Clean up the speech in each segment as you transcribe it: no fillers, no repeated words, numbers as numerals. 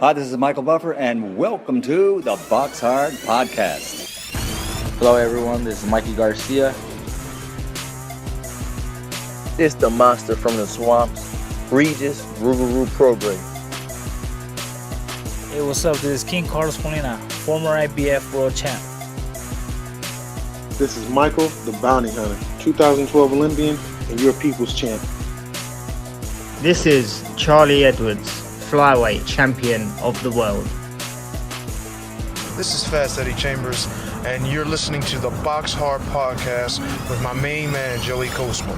Hi, this is Michael Buffer, and welcome to the BoxHard Podcast. Hello, everyone. This is Mikey Garcia. It's the monster from the swamps, Regis Rougarou Prograis. Hey, what's up? This is King Carlos Molina, former IBF World Champ. This is Michael, the Bounty Hunter, 2012 Olympian and your people's champ. This is Charlie Edwards, flyweight champion of the world. This is Fast Eddie Chambers, and you're listening to the BoxHard Podcast with my main man, Joey Coastman.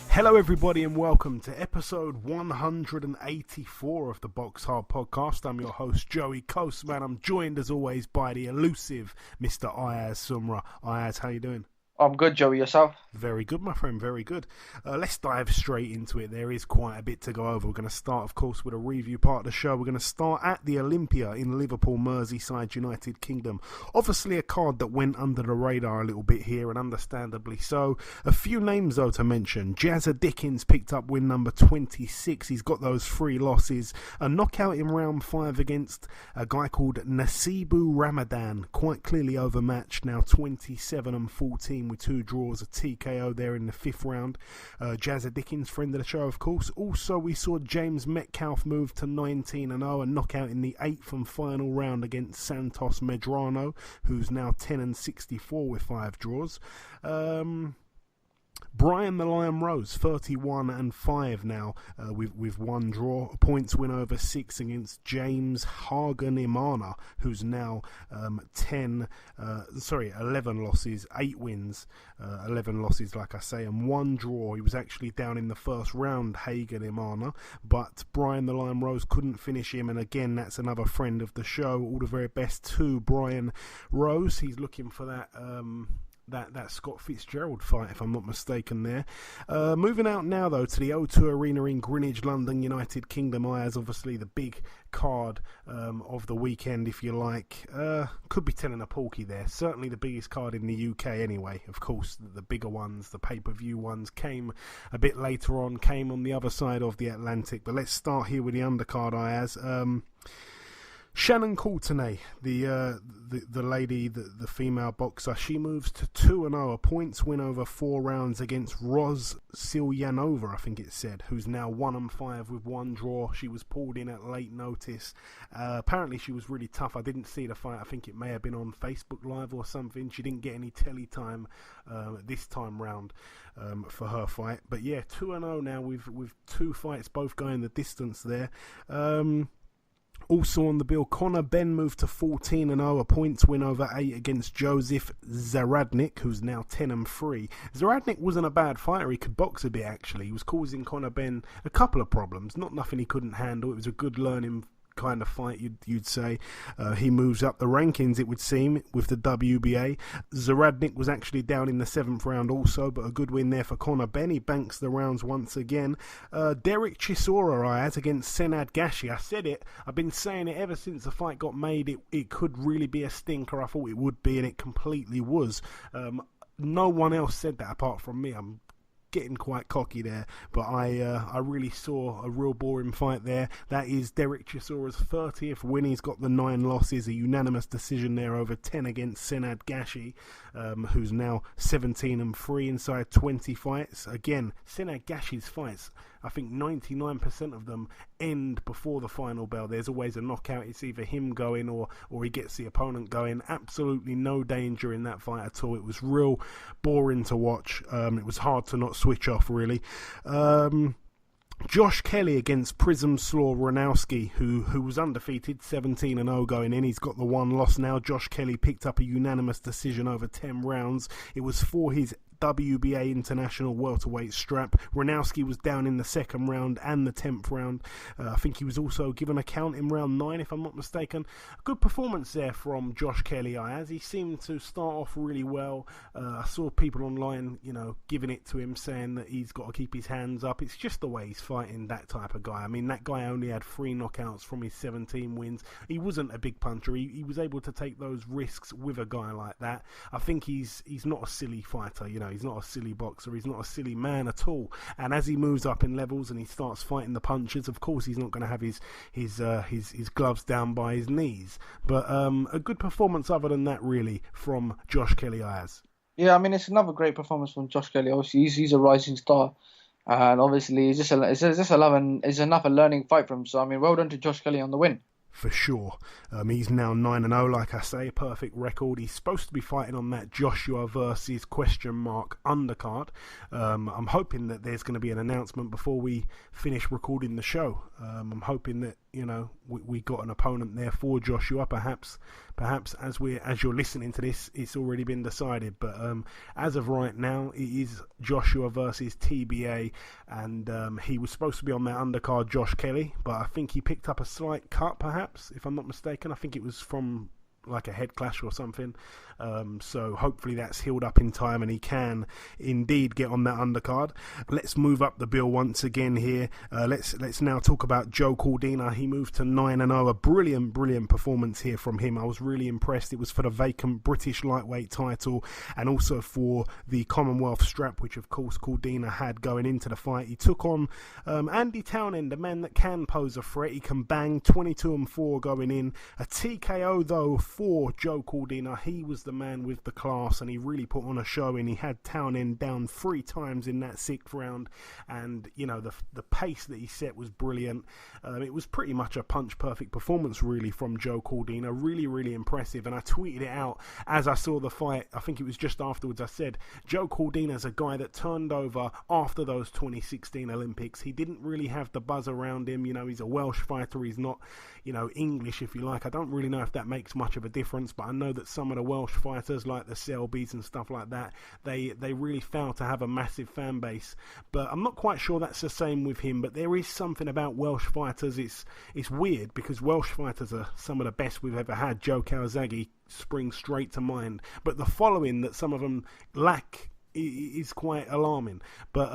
Hello everybody and welcome to episode 184 of the BoxHard Podcast. I'm your host Joey Coastman. I'm joined as always by the elusive Mr. Ayaz Sumra. Ayaz, how you doing? I'm good, Joey. Yourself? Very good, my friend, very good. Let's dive straight into it. There is quite a bit to go over. We're going to start, of course, with a review part of the show. We're going to start at the Olympia in Liverpool, Merseyside, United Kingdom. Obviously a card that went under the radar a little bit here, and understandably so. A few names, though, to mention. Jazza Dickens picked up win number 26. He's got those 3 losses. A knockout in round 5 against a guy called Nasibu Ramadan. Quite clearly overmatched now, 27-14. With 2 draws, a TKO there in the 5th round. Jazza Dickens, friend of the show, of course. Also, we saw James Metcalf move to 19-0, a knockout in the 8th and final round against Santos Medrano, who's now 10-64 with 5 draws. Brian the Lion Rose, 31-5 now, with 1 draw. A points win over 6 against James Hagen Imana, who's now 11 losses, 8 wins, 11 losses, like I say, and 1 draw. He was actually down in the first round, Hagen Imana, but Brian the Lion Rose couldn't finish him, and again, that's another friend of the show. All the very best to Brian Rose. He's looking for that Scott Fitzgerald fight, if I'm not mistaken there. Moving out now, though, to the O2 Arena in Greenwich, London, United Kingdom. Ayaz, obviously the big card of the weekend, if you like. Could be telling a porky there. Certainly the biggest card in the UK anyway. Of course, the bigger ones, the pay-per-view ones, came a bit later on, came on the other side of the Atlantic. But let's start here with the undercard, Ayaz. Shannon Courtenay, the lady, the female boxer, she moves to 2-0, a points win over 4 rounds against Roz Silyanova, I think it said, who's now 1-5 with 1 draw. She was pulled in at late notice. Apparently she was really tough. I didn't see the fight. I think it may have been on Facebook Live or something. She didn't get any telly time this time round for her fight. But yeah, 2-0 now with 2 fights both going the distance there. Also on the bill, Conor Benn moved to 14-0, a points win over 8 against Joseph Zaradnik, who's now 10-3. Zaradnik wasn't a bad fighter. He could box a bit, actually. He was causing Conor Benn a couple of problems. Not nothing he couldn't handle. It was a good learning kind of fight, you'd say. He moves up the rankings, it would seem, with the WBA. Zaradnik was actually down in the 7th round also, but a good win there for Conor Benn. He banks the rounds once again. Derek Chisora, Ayaz, against Senad Gashi. I said it, I've been saying it ever since the fight got made. It could really be a stinker. I thought it would be, and it completely was. No one else said that apart from me. I'm getting quite cocky there, but I really saw a real boring fight there. That is Derek Chisora's 30th win. He's got the 9 losses, a unanimous decision there over 10 against Senad Gashi, who's now 17-3 inside 20 fights. Again, Senad Gashi's fights, I think 99% of them end before the final bell. There's always a knockout. It's either him going or he gets the opponent going. Absolutely no danger in that fight at all. It was real boring to watch. It was hard to not switch off, really. Josh Kelly against Prism Slaw Ranowski, who was undefeated, 17-0 going in. He's got the 1 loss now. Josh Kelly picked up a unanimous decision over 10 rounds. It was for his WBA International welterweight strap. Ranowski was down in the 2nd round and the 10th round. I think he was also given a count in round 9, if I'm not mistaken. A good performance there from Josh Kelly, Ayaz. He seemed to start off really well. I saw people online, giving it to him, saying that he's got to keep his hands up. It's just the way he's fighting that type of guy. I mean, that guy only had 3 knockouts from his 17 wins. He wasn't a big puncher. He was able to take those risks with a guy like that. I think he's not a silly fighter. he's not a silly boxer. He's not a silly man at all. And as he moves up in levels and he starts fighting the punches, of course he's not going to have his gloves down by his knees. But a good performance other than that, really, from Josh Kelly Ayaz. Yeah, I mean, it's another great performance from Josh Kelly. Obviously, he's a rising star. And obviously, it's just another learning fight for him. So, I mean, well done to Josh Kelly on the win. For sure. He's now 9-0, like I say, perfect record. He's supposed to be fighting on that Joshua versus ? undercard. I'm hoping that there's going to be an announcement before we finish recording the show. I'm hoping that, we got an opponent there for Joshua. Perhaps as you're listening to this, it's already been decided. But as of right now, it is Joshua versus TBA, and he was supposed to be on that undercard, Josh Kelly, but I think he picked up a slight cut, perhaps, if I'm not mistaken. I think it was from like a head clash or something. So hopefully that's healed up in time and he can indeed get on that undercard. Let's move up the bill once again here. Let's now talk about Joe Cordina. He moved to 9-0. A brilliant performance here from him. I was really impressed. It was for the vacant British lightweight title and also for the Commonwealth strap, which of course Cordina had going into the fight. He took on Andy Townend, a man that can pose a threat. He can bang. 22-4 going in. A TKO though for Joe Cordina. He was the man with the class and he really put on a show, and he had Townend down 3 times in that 6th round, and the pace that he set was brilliant. It was pretty much a punch perfect performance really from Joe Cordina. Really impressive, and I tweeted it out as I saw the fight. I think it was just afterwards. I said Joe Cordina's a guy that turned over after those 2016 Olympics. He didn't really have the buzz around him. He's a Welsh fighter. He's not English, if you like. I don't really know if that makes much of a difference, but I know that some of the Welsh fighters like the Selbys and stuff like that, they really fail to have a massive fan base. But I'm not quite sure that's the same with him. But there is something about Welsh fighters. It's weird because Welsh fighters are some of the best we've ever had. Joe Kawasaki springs straight to mind, but the following that some of them lack is quite alarming. But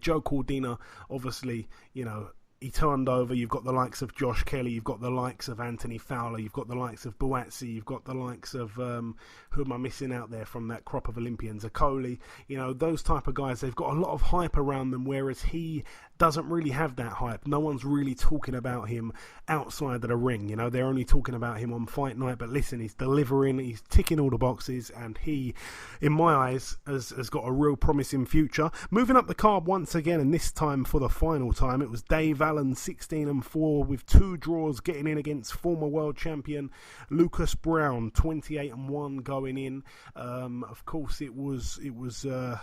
Joe Cordina, obviously, he turned over. You've got the likes of Josh Kelly, you've got the likes of Anthony Fowler, you've got the likes of Buatsi, you've got the likes of, who am I missing out there from that crop of Olympians? Akoli, those type of guys, they've got a lot of hype around them, whereas he doesn't really have that hype. No one's really talking about him outside of the ring. They're only talking about him on fight night, but listen, he's delivering, he's ticking all the boxes, and he, in my eyes, has got a real promising future. Moving up the card once again, and this time for the final time, it was Dave Allen, 16-4 with 2 draws, getting in against former world champion Lucas Brown, 28-1 going in. Of course, it was a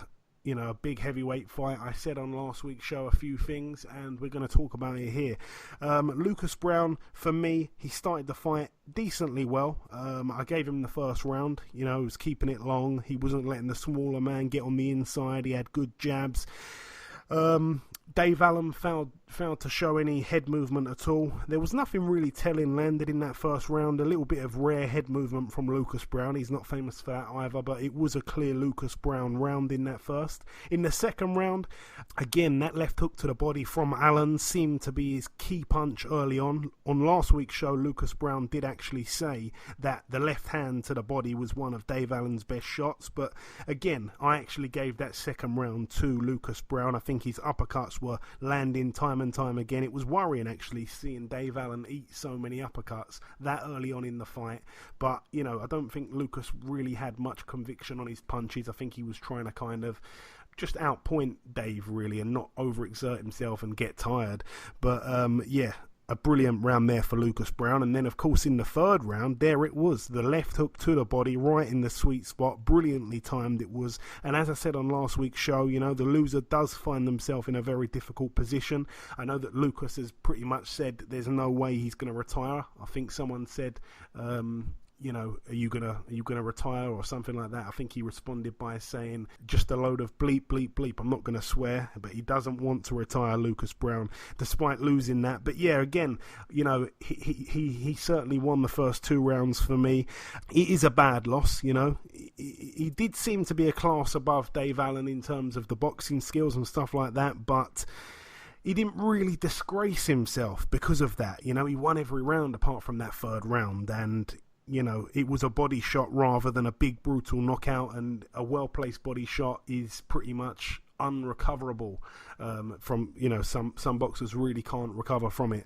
big heavyweight fight. I said on last week's show a few things, and we're going to talk about it here. Lucas Brown, for me, he started the fight decently well. I gave him the first round. He was keeping it long. He wasn't letting the smaller man get on the inside. He had good jabs. Dave Allen failed to show any head movement at all. There was nothing really telling landed in that first round. A little bit of rare head movement from Lucas Brown. He's not famous for that either, but it was a clear Lucas Brown round in that first. In the second round, again, that left hook to the body from Allen seemed to be his key punch early on. On last week's show, Lucas Brown did actually say that the left hand to the body was one of Dave Allen's best shots, but again, I actually gave that second round to Lucas Brown. I think his uppercuts were landing time and time again. It was worrying actually seeing Dave Allen eat so many uppercuts that early on in the fight, but I don't think Lucas really had much conviction on his punches. I think he was trying to kind of just outpoint Dave really and not overexert himself and get tired. But a brilliant round there for Lucas Brown. And then, of course, in the third round, there it was. The left hook to the body, right in the sweet spot. Brilliantly timed it was. And as I said on last week's show, the loser does find themselves in a very difficult position. I know that Lucas has pretty much said that there's no way he's going to retire. I think someone said, are you gonna retire or something like that? I think he responded by saying just a load of bleep, bleep, bleep. I'm not going to swear, but he doesn't want to retire, Lucas Brown, despite losing that. But yeah, again, he certainly won the first 2 rounds for me. It is a bad loss, He did seem to be a class above Dave Allen in terms of the boxing skills and stuff like that, but he didn't really disgrace himself because of that. He won every round apart from that third round, and it was a body shot rather than a big brutal knockout, and a well-placed body shot is pretty much unrecoverable from some boxers really can't recover from it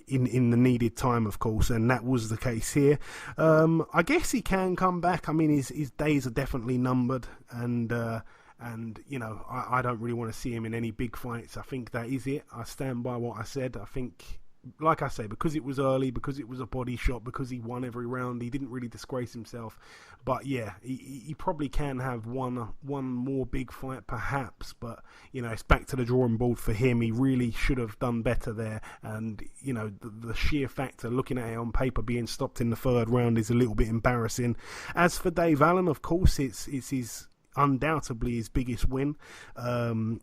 in the needed time, of course, and that was the case here. I guess he can come back. I mean, his days are definitely numbered, and I don't really want to see him in any big fights. I think that is it. I stand by what I said. I think, like I say, because it was early, because it was a body shot, because he won every round, he didn't really disgrace himself. But yeah, he probably can have one more big fight perhaps, but it's back to the drawing board for him. He really should have done better there, and the sheer factor, looking at it on paper, being stopped in the third round is a little bit embarrassing. As for Dave Allen, of course, it's his undoubtedly his biggest win.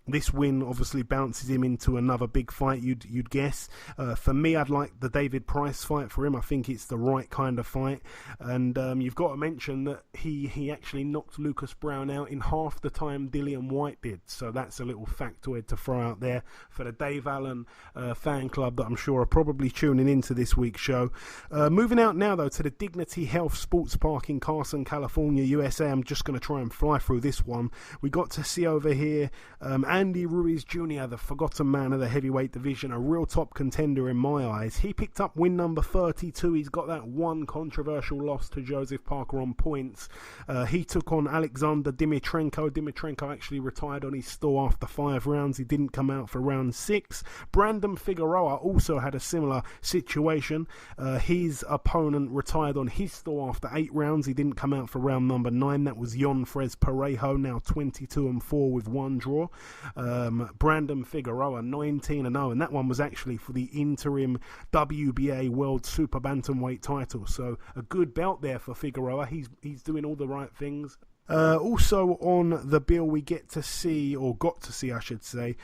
This win obviously bounces him into another big fight, you'd guess. For me, I'd like the David Price fight for him. I think it's the right kind of fight, and you've got to mention that he actually knocked Lucas Brown out in half the time Dillian White did, so that's a little factoid to throw out there for the Dave Allen fan club that I'm sure are probably tuning into this week's show. Moving out now though to the Dignity Health Sports Park in Carson, California, USA. I'm just going to try and fly through this one. We got to see over here Andy Ruiz Jr., the forgotten man of the heavyweight division, a real top contender in my eyes. He picked up win number 32. He's got that one controversial loss to Joseph Parker on points. He took on Alexander Dimitrenko. Dimitrenko actually retired on his stall after 5 rounds. He didn't come out for round 6. Brandon Figueroa also had a similar situation. His opponent retired on his stall after 8 rounds. He didn't come out for round number 9. That was Yonfrez Parejo, now 22-4 with 1 draw. Brandon Figueroa 19-0, and that one was actually for the interim WBA World Super-Bantamweight title. So a good belt there for Figueroa. He's doing all the right things. Also on the bill we got to see, I should say,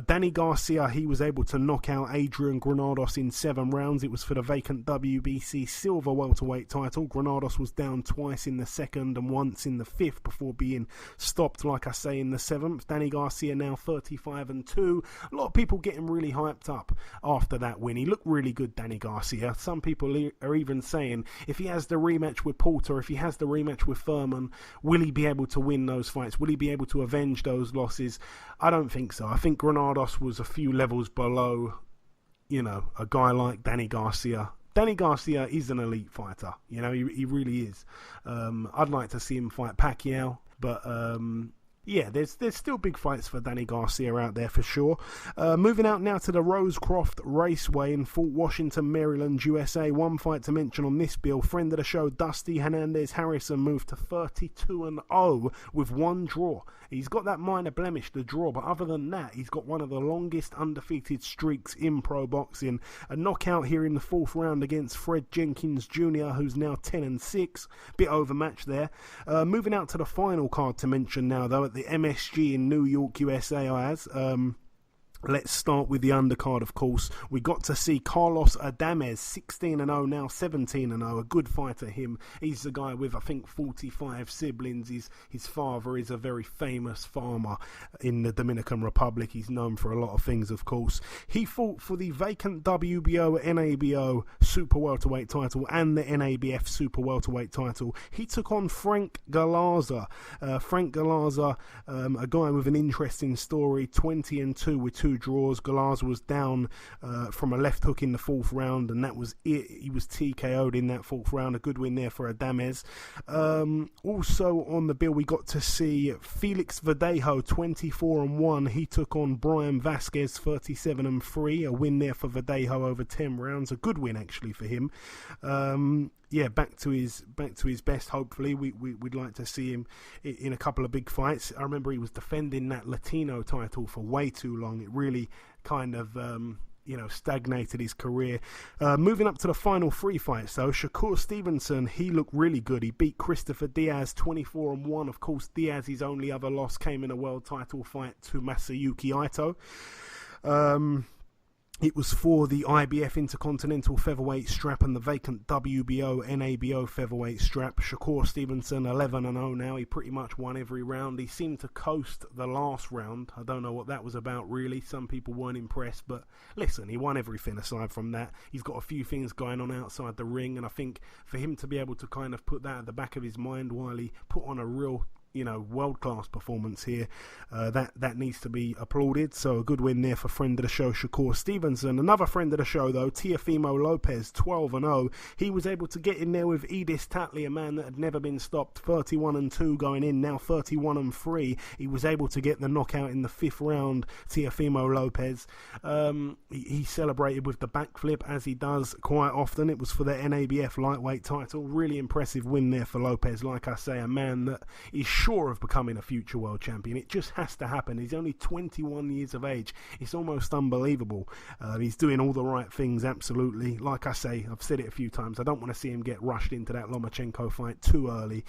Danny Garcia. He was able to knock out Adrian Granados in 7 rounds. It was for the vacant WBC Silver Welterweight title. Granados was down twice in the 2nd and once in the 5th before being stopped, like I say, in the 7th. Danny Garcia now 35-2. A lot of people getting really hyped up after that win. He looked really good, Danny Garcia. Some people are even saying if he has the rematch with Porter, if he has the rematch with Furman, will he be able to win those fights? Will he be able to avenge those losses? I don't think so. I think Granados was a few levels below, a guy like Danny Garcia. Danny Garcia is an elite fighter. He really is. I'd like to see him fight Pacquiao, but yeah, there's still big fights for Danny Garcia out there for sure. Moving out now to the Rosecroft Raceway in Fort Washington, Maryland, USA. One fight to mention on this bill. Friend of the show, Dusty Hernandez Harrison, moved to 32-0 with 1 draw. He's got that minor blemish, the draw, but other than that, he's got one of the longest undefeated streaks in pro boxing. A knockout here in the 4th round against Fred Jenkins Jr., who's now 10-6. Bit overmatched there. Moving out to the final card to mention now, though, at the MSG in New York, USA, Ayaz. Let's start with the undercard, of course. We got to see Carlos Adames, 16-0, now 17-0. A good fighter, him. He's the guy with, I think, 45 siblings. His father is a very famous farmer in the Dominican Republic. He's known for a lot of things, of course. He fought for the vacant WBO, NABO Super Welterweight title and the NABF Super Welterweight title. He took on Frank Galarza. Frank Galarza, a guy with an interesting story, 20-2 with 2 draws. Galarza was down from a left hook in the 4th round, and that was it. He was TKO'd in that 4th round. A good win there for Adames. Also on the bill, we got to see Felix Verdejo, 24-1. He took on Brian Vasquez, 37-3. A win there for Verdejo over 10 rounds. A good win actually for him. Yeah, back to his best. Hopefully, we'd like to see him in a couple of big fights. I remember he was defending that Latino title for way too long. It really kind of stagnated his career. Moving up to the final 3 fights, though, Shakur Stevenson, he looked really good. He beat Christopher Diaz 24-1. Of course, Diaz's only other loss came in a world title fight to Masayuki Ito. It was for the IBF Intercontinental Featherweight strap and the vacant WBO NABO Featherweight strap. Shakur Stevenson 11-0 now. He pretty much won every round. He seemed to coast the last round. I don't know what that was about really. Some people weren't impressed, but listen, he won everything aside from that. He's got a few things going on outside the ring, and I think for him to be able to kind of put that at the back of his mind while he put on a real world-class performance here, that needs to be applauded. So a good win there for friend of the show Shakur Stevenson. Another friend of the show though, Teofimo Lopez, 12-0. He was able to get in there with Edis Tatley, a man that had never been stopped, 31-2 going in, now 31-3. He was able to get the knockout in the 5th round, Teofimo Lopez. He celebrated with the backflip, as he does quite often. It was for the NABF lightweight title. Really impressive win there for Lopez. Like I say, a man that is sure of becoming a future world champion. It just has to happen. He's only 21 years of age. It's almost unbelievable. He's doing all the right things, absolutely. Like I say, I've said it a few times, I don't want to see him get rushed into that Lomachenko fight too early.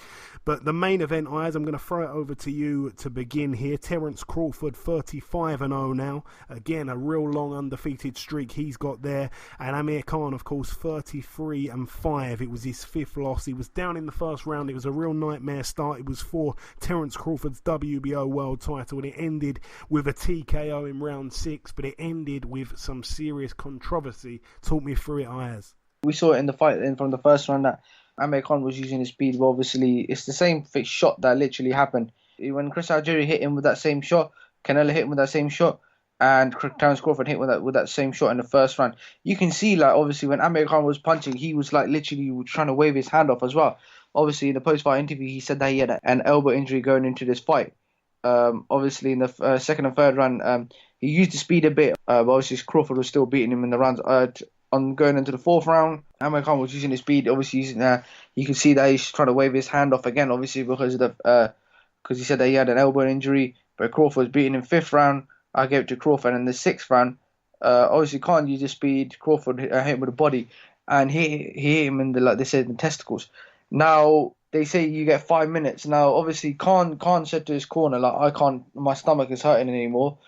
But the main event, Ayaz, I'm going to throw it over to you to begin here. Terence Crawford, 35-0 now. Again, a real long undefeated streak he's got there. And Amir Khan, of course, 33-5. It was his 5th loss. He was down in the first round. It was a real nightmare start. It was for Terence Crawford's WBO world title, and it ended with a TKO in round 6, but it ended with some serious controversy. Talk me through it, Ayaz. We saw it in the fight then from the first round that Amir Khan was using his speed, but obviously it's the same shot that literally happened. When Chris Algieri hit him with that same shot, Canelo hit him with that same shot, and Terence Crawford hit with that same shot in the first round. You can see, like, obviously when Amir Khan was punching, he was like literally trying to wave his hand off as well. Obviously, in the post-fight interview, he said that he had an elbow injury going into this fight. Obviously, in the second and third round, he used the speed a bit, but obviously Crawford was still beating him in the rounds. On going into the 4th round, Amir Khan was using his speed. Obviously, you can see that he's trying to wave his hand off again, obviously, because he said that he had an elbow injury, but Crawford was beating him 5th round. I gave it to Crawford. In the 6th round, obviously Khan used his speed. Crawford hit him with the body, and he hit him in the testicles. Now, they say you get 5 minutes. Now, obviously, Khan said to his corner, like, my stomach is hurting anymore.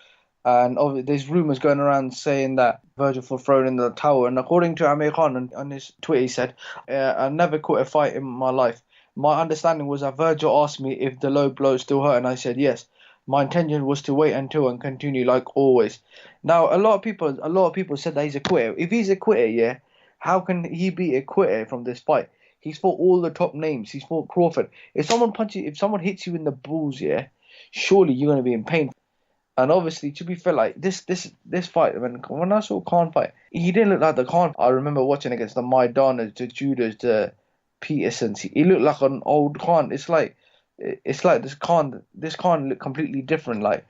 And there's rumours going around saying that Virgil was thrown in the towel. And according to Amir Khan on his Twitter, he said, I never quit a fight in my life. My understanding was that Virgil asked me if the low blow still hurt, and I said yes. My intention was to wait until and continue like always. Now, a lot of people said that he's a quitter. If he's a quitter, yeah, how can he be a quitter from this fight? He's fought all the top names. He's fought Crawford. If someone hits you in the balls, yeah, surely you're going to be in pain. And obviously, to be fair, like this fight, when I saw Khan fight, he didn't look like the Khan I remember watching against the Maidanas, the Judas, the Petersons. He looked like an old Khan. It's like this Khan looked completely different. Like,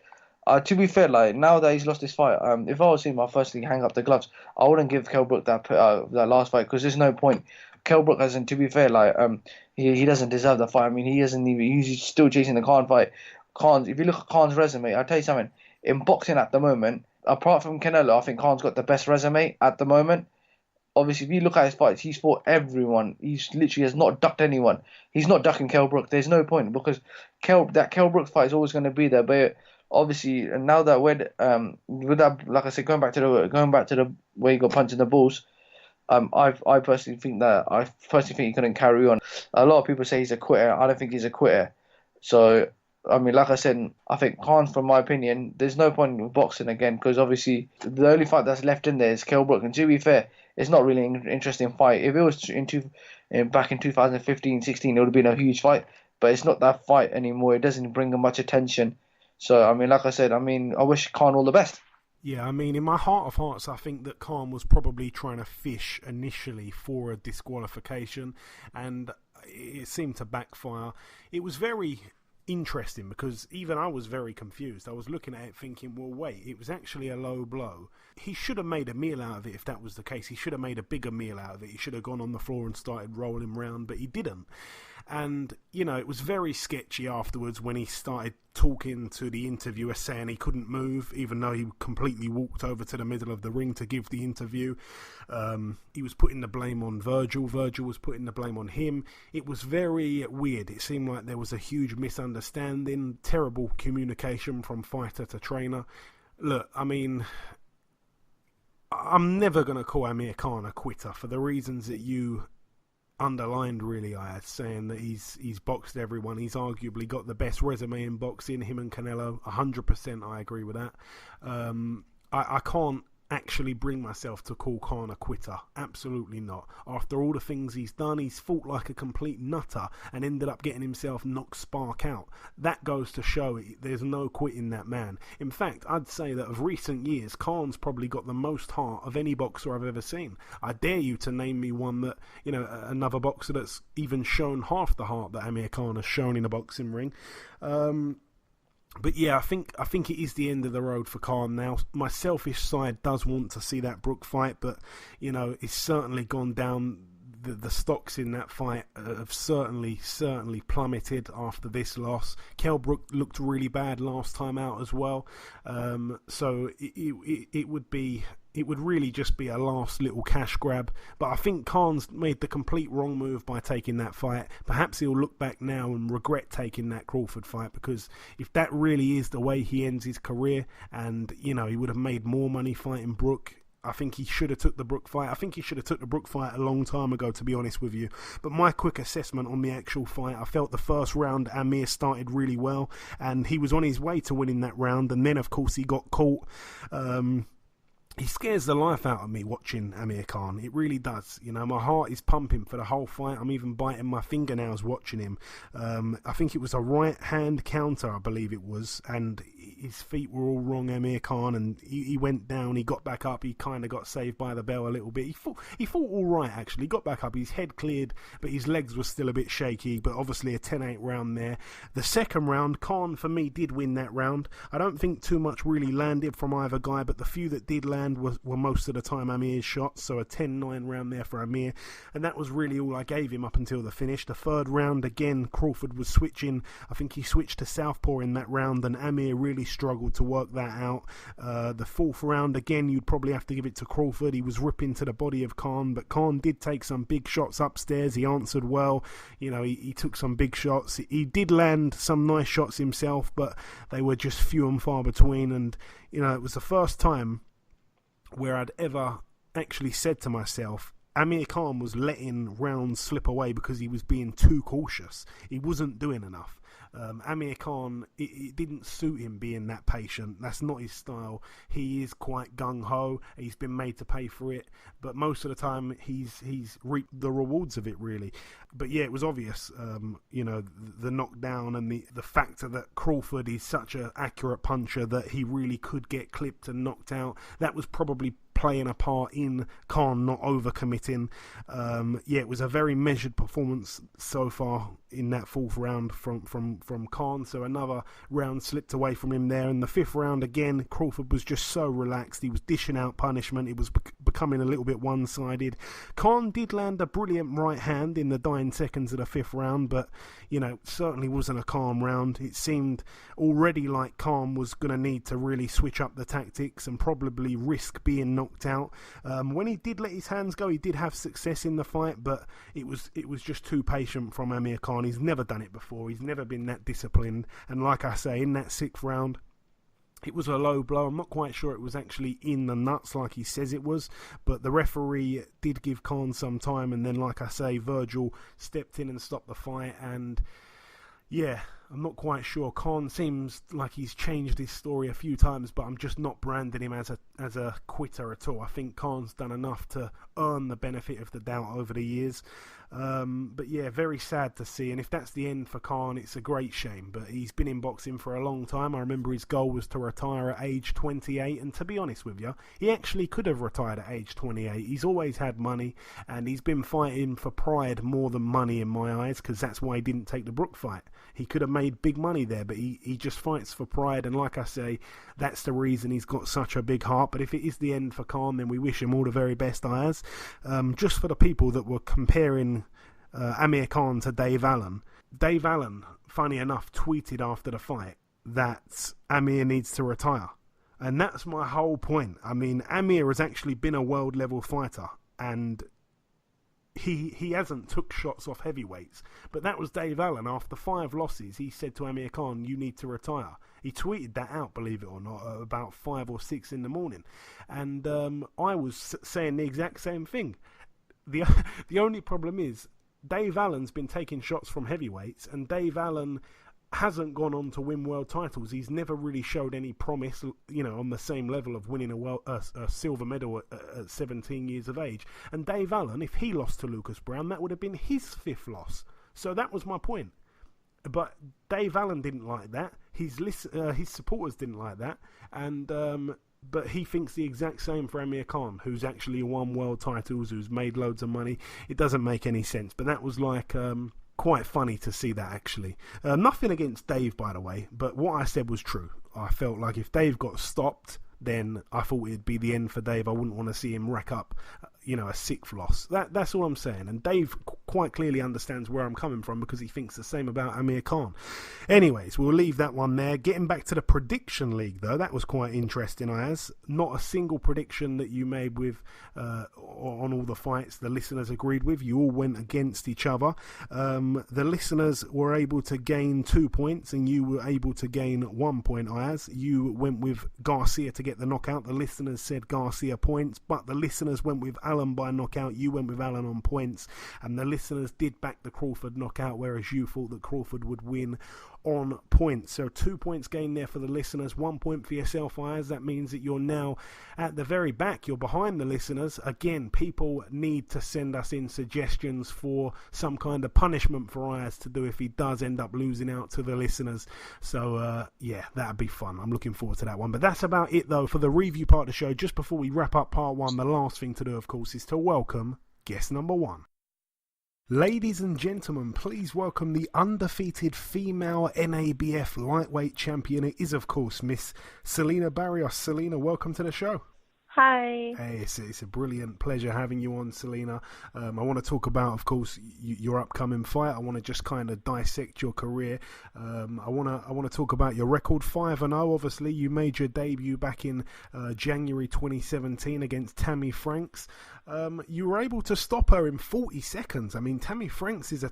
to be fair, like now that he's lost this fight, if I was him, I'd firstly hang up the gloves. I wouldn't give Kell Brook that last fight because there's no point. Kell Brook hasn't, to be fair, like he doesn't deserve the fight. I mean, he's still chasing the Khan fight. If you look at Khan's resume, I'll tell you something. In boxing at the moment, apart from Canelo, I think Khan's got the best resume at the moment. Obviously, if you look at his fights, he's fought everyone. He's literally has not ducked anyone. He's not ducking Kell Brook. There's no point because Kell Brook fight is always going to be there. But obviously, now that with that, like I said, going back to the way he got punched in the balls. I personally think he couldn't carry on. A lot of people say he's a quitter. I don't think he's a quitter. So, I mean, like I said, I think Khan, from my opinion, there's no point in boxing again because obviously the only fight that's left in there is Kell Brook. And to be fair, it's not really an interesting fight. If it was back in 2015-16, it would have been a huge fight. But it's not that fight anymore. It doesn't bring much attention. So, I mean, like I said, I wish Khan all the best. Yeah, I mean, in my heart of hearts, I think that Khan was probably trying to fish initially for a disqualification, and it seemed to backfire. It was very interesting because even I was very confused. I was looking at it thinking, well, wait, it was actually a low blow. He should have made a meal out of it if that was the case. He should have made a bigger meal out of it. He should have gone on the floor and started rolling around, but he didn't. And, it was very sketchy afterwards when he started talking to the interviewer saying he couldn't move, even though he completely walked over to the middle of the ring to give the interview. He was putting the blame on Virgil. Virgil was putting the blame on him. It was very weird. It seemed like there was a huge misunderstanding, terrible communication from fighter to trainer. Look, I mean, I'm never going to call Amir Khan a quitter for the reasons that you underlined, really, Ayaz, saying that he's boxed everyone. He's arguably got the best resume in boxing, him and Canelo. 100% I agree with that. I can't actually bring myself to call Khan a quitter. Absolutely not. After all the things he's done, he's fought like a complete nutter and ended up getting himself knocked spark out. That goes to show there's no quitting that man. In fact, I'd say that of recent years, Khan's probably got the most heart of any boxer I've ever seen. I dare you to name me one that, another boxer that's even shown half the heart that Amir Khan has shown in a boxing ring. But yeah, I think it is the end of the road for Khan now. My selfish side does want to see that Brook fight, but it's certainly gone down. The stocks in that fight have certainly plummeted after this loss. Kell Brook looked really bad last time out as well. So it would really just be a last little cash grab. But I think Khan's made the complete wrong move by taking that fight. Perhaps he'll look back now and regret taking that Crawford fight, because if that really is the way he ends his career, and he would have made more money fighting Brook, I think he should have took the Brook fight. I think he should have took the Brook fight a long time ago, to be honest with you. But my quick assessment on the actual fight, I felt the first round Amir started really well, and he was on his way to winning that round, and then of course he got caught. He scares the life out of me watching Amir Khan. It really does. My heart is pumping for the whole fight. I'm even biting my fingernails watching him. I think it was a right hand counter, I believe it was, and his feet were all wrong, Amir Khan, and he went down, he got back up, he kind of got saved by the bell a little bit. He fought all right, actually. He got back up, his head cleared, but his legs were still a bit shaky, but obviously a 10-8 round there. The second round, Khan, for me, did win that round. I don't think too much really landed from either guy, but the few that did land were most of the time Amir's shots, so a 10-9 round there for Amir, and that was really all I gave him up until the finish. The third round, again, Crawford was switching. I think he switched to southpaw in that round, and Amir really struggled to work that out. The fourth round, again, you'd probably have to give it to Crawford. He was ripping to the body of Khan, but Khan did take some big shots upstairs. He answered well. He took some big shots. He did land some nice shots himself, but they were just few and far between, and it was the first time where I'd ever actually said to myself, Amir Khan was letting rounds slip away because he was being too cautious. He wasn't doing enough. Amir Khan, it didn't suit him being that patient. That's not his style. He is quite gung-ho. He's been made to pay for it, but most of the time he's reaped the rewards of it, really. But yeah, it was obvious, the knockdown and the factor that Crawford is such an accurate puncher that he really could get clipped and knocked out. That was probably playing a part in Khan not overcommitting. It was a very measured performance so far in that fourth round from Khan, so another round slipped away from him there. And the fifth round, again, Crawford was just so relaxed. He was dishing out punishment. It was becoming a little bit one-sided. Khan did land a brilliant right hand in the dying seconds of the fifth round, but certainly wasn't a calm round. It seemed already like Khan was going to need to really switch up the tactics and probably risk being knocked out. When he did let his hands go, he did have success in the fight, but it was just too patient from Amir Khan. He's never done it before. He's never been that disciplined. And like I say, in that sixth round, it was a low blow. I'm not quite sure it was actually in the nuts like he says it was, but the referee did give Khan some time, and then, like I say, Virgil stepped in and stopped the fight. And yeah, I'm not quite sure. Khan seems like he's changed his story a few times, but I'm just not branding him as a quitter at all. I think Khan's done enough to earn the benefit of the doubt over the years. But yeah, very sad to see. And if that's the end for Khan, it's a great shame. But he's been in boxing for a long time. I remember his goal was to retire at age 28. And to be honest with you, he actually could have retired at age 28. He's always had money, and he's been fighting for pride more than money in my eyes, because that's why he didn't take the Brook fight. He could have made big money there, but he just fights for pride. And like I say, that's the reason he's got such a big heart. But if it is the end for Khan, then we wish him all the very best, Ayaz. Just for the people that were comparing Amir Khan to Dave Allen. Dave Allen, funny enough, tweeted after the fight that Amir needs to retire. And that's my whole point. I mean, Amir has actually been a world level fighter, and he hasn't took shots off heavyweights. But that was Dave Allen. After 5 losses, he said to Amir Khan, you need to retire. He tweeted that out, believe it or not, at about 5 or 6 in the morning. And I was saying the exact same thing. The only problem is Dave Allen's been taking shots from heavyweights, and Dave Allen hasn't gone on to win world titles. He's never really showed any promise, on the same level of winning a silver medal at 17 years of age. And Dave Allen, if he lost to Lucas Brown, that would have been his 5th loss. So that was my point. But Dave Allen didn't like that. His supporters didn't like that. And but he thinks the exact same for Amir Khan, who's actually won world titles, who's made loads of money. It doesn't make any sense. But that was like quite funny to see that, actually. Nothing against Dave, by the way, but what I said was true. I felt like if Dave got stopped, then I thought it'd be the end for Dave. I wouldn't want to see him rack up, a 6th loss. That's all I'm saying. And Dave quite clearly understands where I'm coming from because he thinks the same about Amir Khan. Anyways, we'll leave that one there. Getting back to the prediction league, though, that was quite interesting, Ayaz. Not a single prediction that you made with on all the fights the listeners agreed with. You all went against each other. The listeners were able to gain 2 points and you were able to gain 1 point, Ayaz. You went with Garcia to get the knockout. The listeners said Garcia points, but the listeners went with Allen by knockout. You went with Allen on points, and the listeners did back the Crawford knockout, whereas you thought that Crawford would win on points. So 2 points gained there for the listeners, 1 point for yourself, Ayaz. That means that you're now at the very back. You're behind the listeners. Again, people need to send us in suggestions for some kind of punishment for Ayaz to do if he does end up losing out to the listeners. So, that'd be fun. I'm looking forward to that one. But that's about it, though, for the review part of the show. Just before we wrap up part 1, the last thing to do, of course, is to welcome guest number 1. Ladies and gentlemen, please welcome the undefeated female NABF lightweight champion. It is, of course, Miss Selina Barrios. Selina, welcome to the show. Hi. Hey, it's a brilliant pleasure having you on, Selina. I want to talk about, of course, your upcoming fight. I want to just kind of dissect your career. I want to talk about your record, 5-0. Obviously, you made your debut back in January 2017 against Tammy Franks. You were able to stop her in 40 seconds. I mean, Tammy Franks is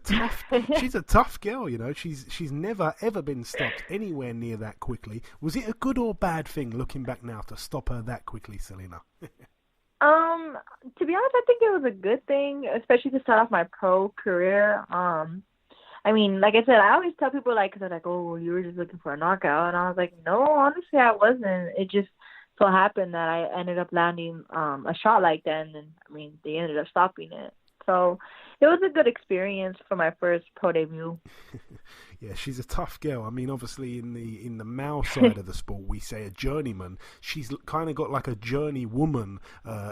she's a tough girl, She's never, ever been stopped anywhere near that quickly. Was it a good or bad thing, looking back now, to stop her that quickly, Selina? To be honest, I think it was a good thing, especially to start off my pro career. I mean, like I said, I always tell people, cause they're like, oh, you were just looking for a knockout. And I was like, no, honestly, I wasn't. It just so happened that I ended up landing a shot like that, and they ended up stopping it. So it was a good experience for my first pro debut. Yeah, she's a tough girl. I mean, obviously in the male side of the sport, we say a journeyman. She's kind of got like a journeywoman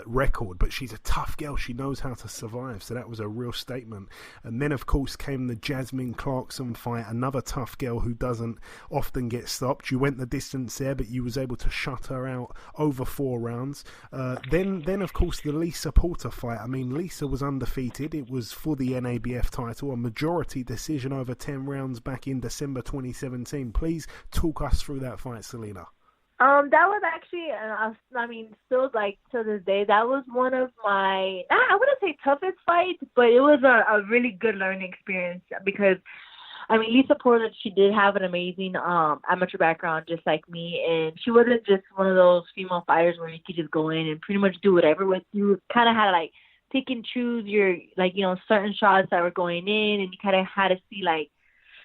record, but she's a tough girl. She knows how to survive. So that was a real statement. And then, of course, came the Jasmine Clarkson fight, another tough girl who doesn't often get stopped. You went the distance there, but you was able to shut her out over 4 rounds. Then, of course, the Lisa Porter fight. I mean, Lisa was undefeated. It was for the NABF title, a majority decision over 10 rounds back in December 2017. Please talk us through that fight, Selina. That was actually, still to this day, that was one of my, I wouldn't say toughest fights, but it was a really good learning experience because, Lisa Porter, she did have an amazing amateur background just like me, and she wasn't just one of those female fighters where you could just go in and pretty much do whatever with you. Kind of had to pick and choose your certain shots that were going in, and you kind of had to see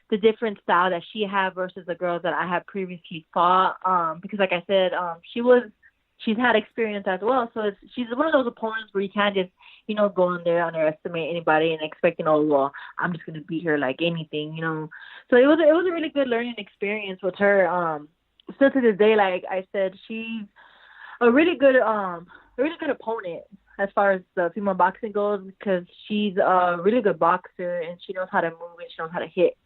the different style that she had versus the girls that I had previously fought. Because like I said, she's had experience as well. So she's one of those opponents where you can't just, go in there, underestimate anybody and expecting, oh, well, I'm just going to beat her like anything, So it was a really good learning experience with her. Still to this day, like I said, she's a really good opponent as far as the female boxing goes, because she's a really good boxer and she knows how to move and she knows how to hit.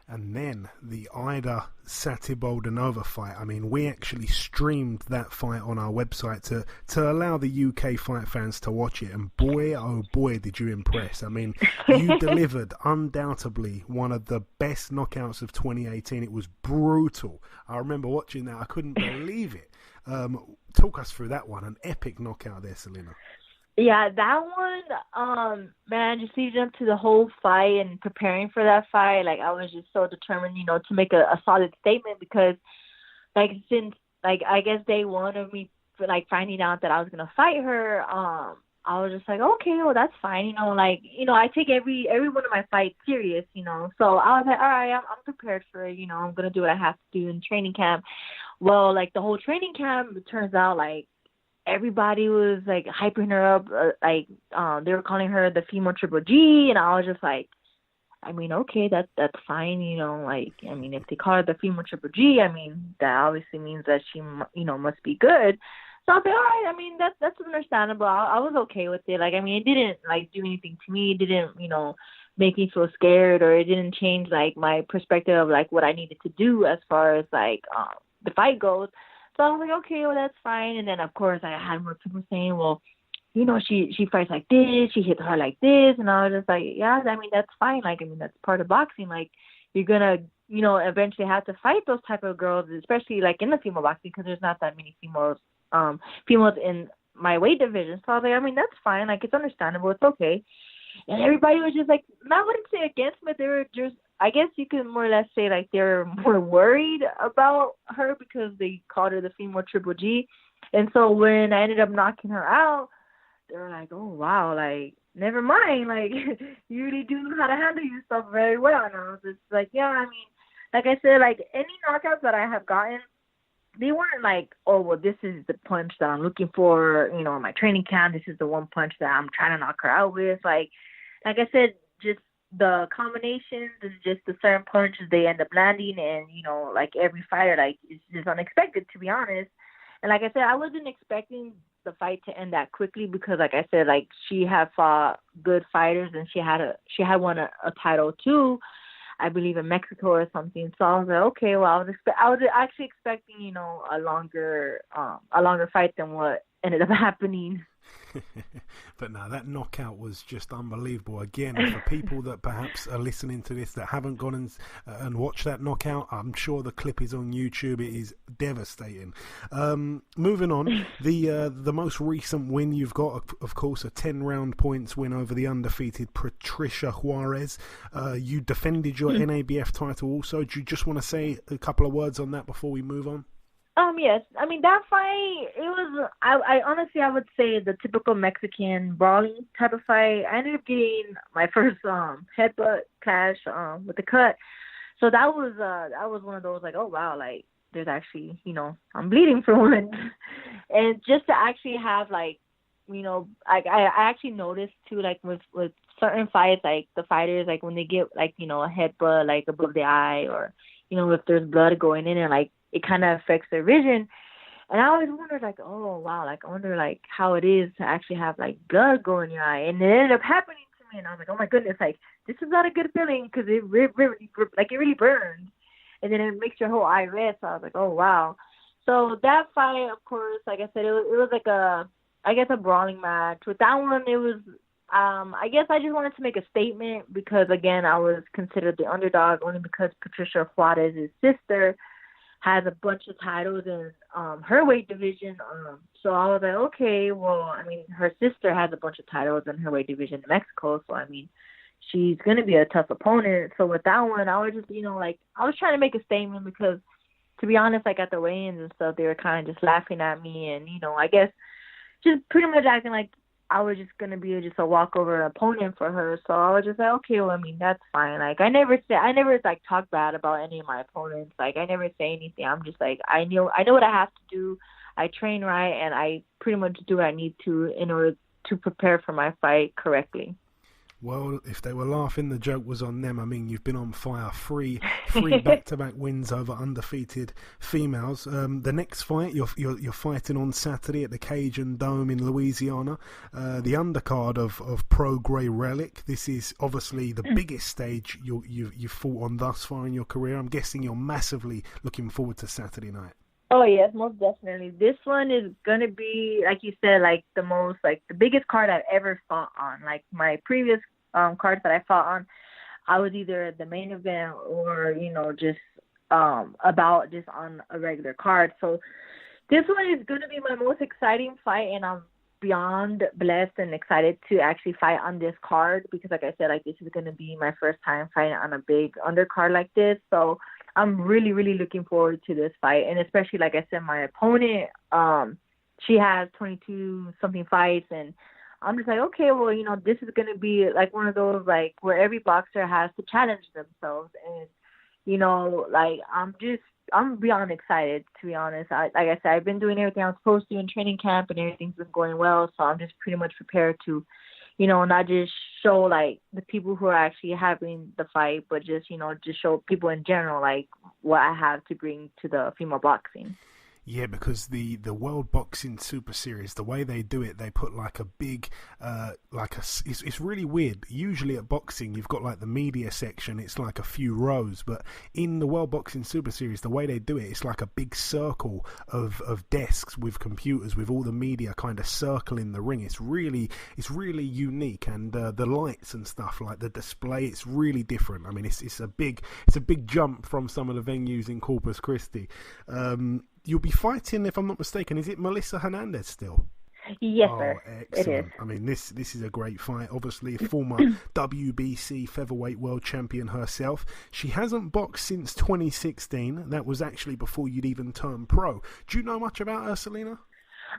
And then the Ida Satiboldanova fight. We actually streamed that fight on our website to allow the UK fight fans to watch it. And boy, oh boy, did you impress. You delivered undoubtedly one of the best knockouts of 2018. It was brutal. I remember watching that. I couldn't believe it. Talk us through that one. An epic knockout there, Selina. Yeah, that one, just leading up to the whole fight and preparing for that fight, I was just so determined, to make a solid statement because, like since like I guess day one of me like finding out that I was gonna fight her, I was just like, okay, well that's fine, like I take every one of my fights serious, so I was like, all right, I'm prepared for it, I'm gonna do what I have to do in training camp. Well, like the whole training camp, it turns out like everybody was like hyping her up, they were calling her the female Triple G, and I was just like, I mean, okay, that's fine, if they call her the female Triple G, that obviously means that she, must be good. So I was like, all right, that's understandable. I was okay with it. Like, it didn't, like, do anything to me. It didn't, make me feel scared, or it didn't change, like, my perspective of, like, what I needed to do as far as, like, the fight goes. So I was like, okay, well, that's fine. And then, of course, I had more people saying, well, she fights like this, she hits her like this. And I was just like, yeah, that's fine. Like, that's part of boxing. Like, you're going to, eventually have to fight those type of girls, especially, like, in the female boxing, because there's not that many females in my weight division. So I was like, that's fine. Like, it's understandable. It's okay. And everybody was just like, I wouldn't say against me. They were just, I guess you could more or less say, like, they were more worried about her because they called her the female Triple G. And so when I ended up knocking her out, they were like, oh, wow, like, never mind. Like, you really do know how to handle yourself very well. And I was just like, yeah, like I said, like, any knockouts that I have gotten, they weren't like, oh, well, this is the punch that I'm looking for, in my training camp. This is the one punch that I'm trying to knock her out with. Like I said, just the combinations and just the certain punches they end up landing. And, like every fighter, like, it's just unexpected, to be honest. And like I said, I wasn't expecting the fight to end that quickly because, like I said, like, she had fought good fighters and she had won a title too, I believe in Mexico or something. So I was like, okay, well, I was actually expecting, a longer fight than what ended up happening. But no, that knockout was just unbelievable. Again, for people that perhaps are listening to this that haven't gone and watched that knockout, I'm sure the clip is on YouTube. It is devastating. Moving on, the most recent win you've got, of course, a 10-round points win over the undefeated Patricia Juarez. You defended your NABF title also. Do you just want to say a couple of words on that before we move on? Yes. That fight, it was, I honestly, I would say the typical Mexican brawling type of fight. I ended up getting my first headbutt clash with the cut. So that was one of those, like, oh, wow, like, there's actually, I'm bleeding for one. And just to actually have, like, I actually noticed, too, like, with certain fights, like, the fighters, like, when they get, like, a headbutt, like, above the eye or, if there's blood going in and, like, it kind of affects their vision. And I always wondered, like, oh, wow, like, I wonder, like, how it is to actually have, like, blood go in your eye. And it ended up happening to me, and I was like, oh, my goodness, like, this is not a good feeling because it really burns. And then it makes your whole eye red. So I was like, oh, wow. So that fight, of course, like I said, it was like a brawling match. With that one, it was, I guess I just wanted to make a statement because, again, I was considered the underdog only because Patricia Juarez's sister has a bunch of titles in her weight division. So I was like, okay, well, her sister has a bunch of titles in her weight division in Mexico. So, she's going to be a tough opponent. So with that one, I was just, I was trying to make a statement because, to be honest, like, at the weigh-ins and stuff, they were kind of just laughing at me and, I guess just pretty much acting like I was just going to be just a walkover opponent for her. So I was just like, okay, well, that's fine. Like, I never like talk bad about any of my opponents. Like, I never say anything. I'm just like, I know what I have to do. I train right, and I pretty much do what I need to in order to prepare for my fight correctly. Well, if they were laughing, the joke was on them. You've been on fire. Three back-to-back wins over undefeated females. The next fight, you're fighting on Saturday at the Cajun Dome in Louisiana. The undercard of Pro Grey Relic. This is obviously the biggest stage you've fought on thus far in your career. I'm guessing you're massively looking forward to Saturday night. Oh, yes, most definitely. This one is going to be, like you said, like the most, like the biggest card I've ever fought on. Like my previous cards that I fought on, I was either the main event or, just about just on a regular card. So this one is going to be my most exciting fight, and I'm beyond blessed and excited to actually fight on this card because, like I said, like this is going to be my first time fighting on a big undercard like this. So I'm really, really looking forward to this fight. And especially, like I said, my opponent, she has 22-something fights. And I'm just like, okay, well, you know, this is going to be like one of those, like, where every boxer has to challenge themselves. And, you know, like, I'm beyond excited, to be honest. Like I said, I've been doing everything I was supposed to in training camp, and everything's been going well. So I'm just pretty much prepared to, you know, not just show, like, the people who are actually having the fight, but just, you know, just show people in general, like, what I have to bring to the female boxing. Yeah, because the World Boxing Super Series, the way they do it, they put like a big, it's really weird. Usually at boxing, you've got like the media section, it's like a few rows, but in the World Boxing Super Series, the way they do it, it's like a big circle of desks with computers, with all the media kind of circling the ring. It's really unique, and the lights and stuff, like the display, it's really different. I mean, it's a big jump from some of the venues in Corpus Christi. You'll be fighting, if I'm not mistaken, is it Melissa Hernandez still? Yes, oh, sir. Excellent. It is. I mean, this is a great fight. Obviously, former WBC Featherweight World Champion herself. She hasn't boxed since 2016. That was actually before you'd even turned pro. Do you know much about her, Selina?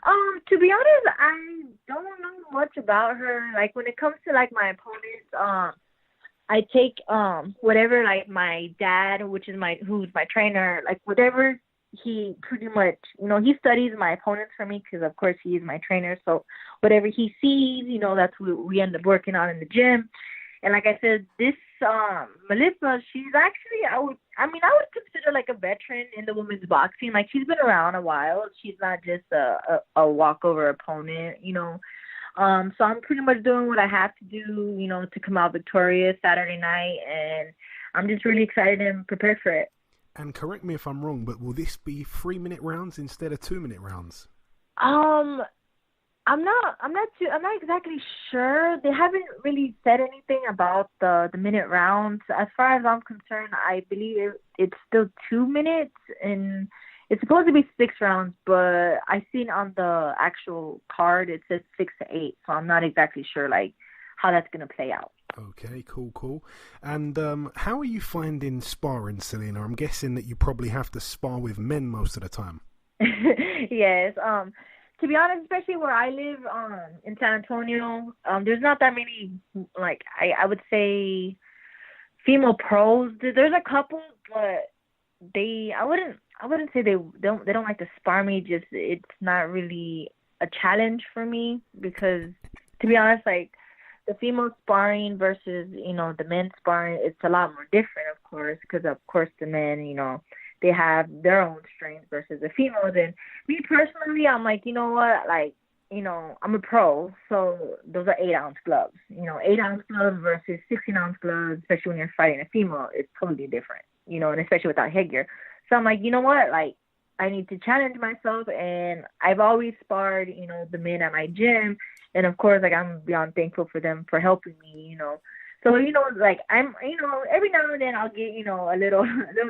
To be honest, I don't know much about her. Like, when it comes to, like, my opponents, I take whatever, like, my dad, who's my trainer, like, whatever he pretty much, you know, he studies my opponents for me because, of course, he is my trainer. So whatever he sees, you know, that's what we end up working on in the gym. And like I said, this Melissa, she's actually, I would consider like a veteran in the women's boxing. Like, she's been around a while. She's not just a walkover opponent, you know. So I'm pretty much doing what I have to do, you know, to come out victorious Saturday night. And I'm just really excited and prepared for it. And correct me if I'm wrong, but will this be 3-minute rounds instead of 2-minute rounds? I'm not exactly sure. They haven't really said anything about the minute rounds. As far as I'm concerned, I believe it's still 2 minutes, and it's supposed to be 6 rounds, but I seen on the actual card it says 6 to 8, so I'm not exactly sure like how that's gonna play out. Okay, cool. And how are you finding sparring, Selina? I'm guessing that you probably have to spar with men most of the time. Yes. To be honest, especially where I live in San Antonio, there's not that many, like, I would say, female pros. There's a couple, but I wouldn't say they don't like to spar me. Just, it's not really a challenge for me because, to be honest, like, the female sparring versus, you know, the men sparring, it's a lot more different, of course, because, of course, the men, you know, they have their own strength versus the females. And me personally, I'm like, you know what, like, you know, I'm a pro, so those are 8-ounce gloves. You know, 8-ounce gloves versus 16-ounce gloves, especially when you're fighting a female, it's totally different, you know, and especially without headgear. So I'm like, you know what, like, I need to challenge myself, and I've always sparred, you know, the men at my gym. And, of course, like, I'm beyond thankful for them for helping me, you know. So, you know, like, I'm, you know, every now and then I'll get, you know, a little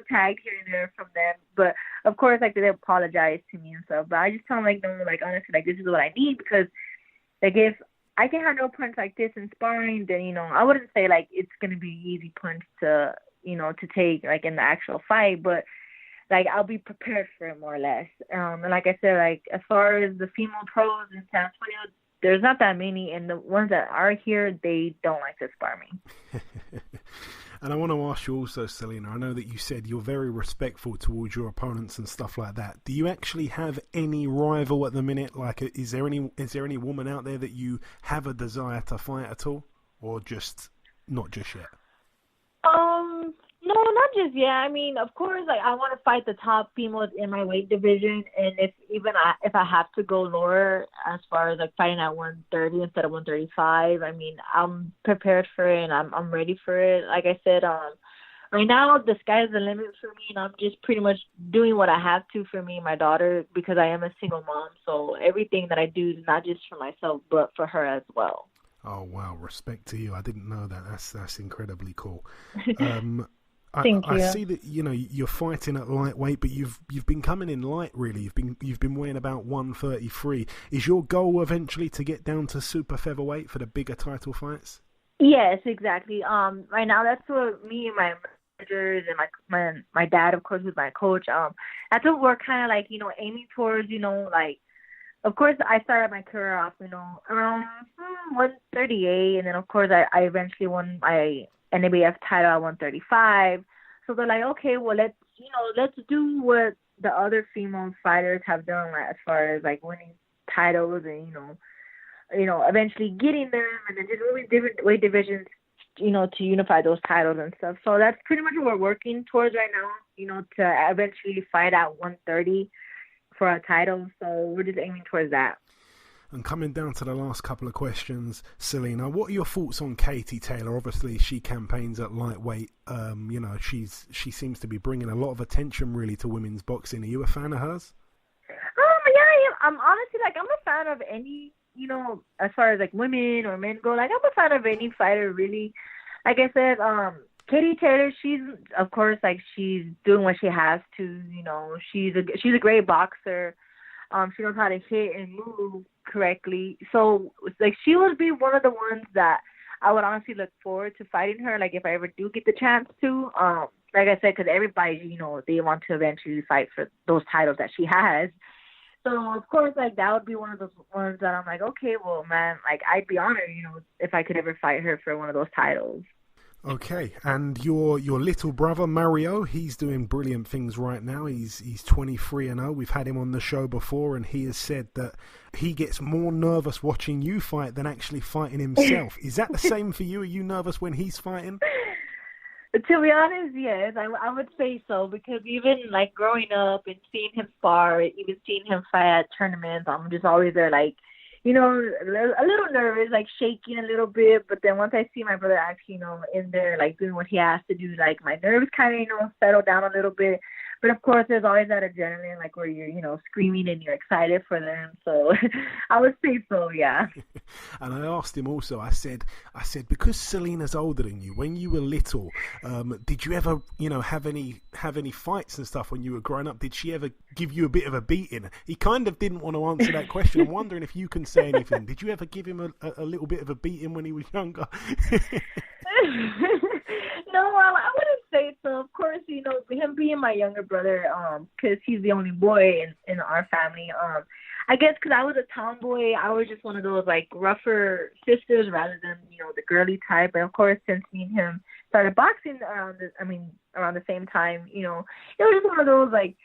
tag here and there from them. But, of course, like, they apologize to me and stuff. But I just tell them, like, no, like, honestly, like, this is what I need because, like, if I can handle a punch like this in sparring, then, you know, I wouldn't say, like, it's going to be an easy punch to, you know, to take, like, in the actual fight. But, like, I'll be prepared for it more or less. And like I said, like, as far as the female pros in San Antonio, there's not that many, and the ones that are here, they don't like to spar me. And I want to ask you also, Selina, I know that you said you're very respectful towards your opponents and stuff like that. Do you actually have any rival at the minute? Like, is there any woman out there that you have a desire to fight at all, or just not just yet? No, not just yet. I mean, of course, like, I want to fight the top females in my weight division, and if I have to go lower as far as like fighting at 130 instead of 135, I mean, I'm prepared for it and I'm ready for it. Like I said, right now the sky's the limit for me, and I'm just pretty much doing what I have to for me and my daughter because I am a single mom. So everything that I do is not just for myself, but for her as well. Oh wow, respect to you. I didn't know that. That's incredibly cool. Thank you. I see that, you know, you're fighting at lightweight, but you've been coming in light, really. You've been weighing about 133. Is your goal eventually to get down to super featherweight for the bigger title fights? Yes, exactly. Right now that's what me and my managers and my dad, of course, who's my coach. That's what we're kind of like, aiming towards, like, of course, I started my career off, around 138, and then, of course, I eventually won my NABF title at 135. So they're like, okay, well, let's do what the other female fighters have done, like, as far as, like, winning titles and, eventually getting them, and then just moving different weight divisions, to unify those titles and stuff. So that's pretty much what we're working towards right now, to eventually fight at 130 for a title. So we're just aiming towards that. And coming down to the last couple of questions, Selina, what are your thoughts on Katie Taylor? Obviously, she campaigns at lightweight. She seems to be bringing a lot of attention, really, to women's boxing. Are you a fan of hers? Yeah, I'm honestly, like, I'm a fan of any, as far as, like, women or men go. Like, I'm a fan of any fighter, really. Like I said, Katie Taylor, she's, of course, like, she's doing what she has to. She's a great boxer. She knows how to hit and move correctly. So, like, she would be one of the ones that I would honestly look forward to fighting her, like, if I ever do get the chance to. Like I said, because everybody, they want to eventually fight for those titles that she has. So, of course, like, that would be one of those ones that I'm like, okay, well, man, like, I'd be honored, if I could ever fight her for one of those titles. Okay, and your little brother Mario, he's doing brilliant things right now. He's 23-0. We've had him on the show before, and he has said that he gets more nervous watching you fight than actually fighting himself. Is that the same for you? Are you nervous when he's fighting? To be honest, yes, I would say so, because even, like, growing up and seeing him spar, even seeing him fight at tournaments, I'm just always there, like, a little nervous, like, shaking a little bit. But then once I see my brother actually, in there, like, doing what he has to do, like, my nerves kind of, settle down a little bit. But, of course, there's always that adrenaline, like, where you're, screaming and you're excited for them. So I would say so, yeah. And I asked him also, I said, because Selina's older than you, when you were little, did you ever, have any fights and stuff when you were growing up? Did she ever give you a bit of a beating? He kind of didn't want to answer that question. I'm wondering if you can say anything. Did you ever give him a little bit of a beating when he was younger? No, I wouldn't say so. Of course, him being my younger brother, because he's the only boy in our family. I guess because I was a tomboy, I was just one of those, like, rougher sisters rather than, the girly type. And, of course, since me and him started boxing around the same time, it was just one of those, like,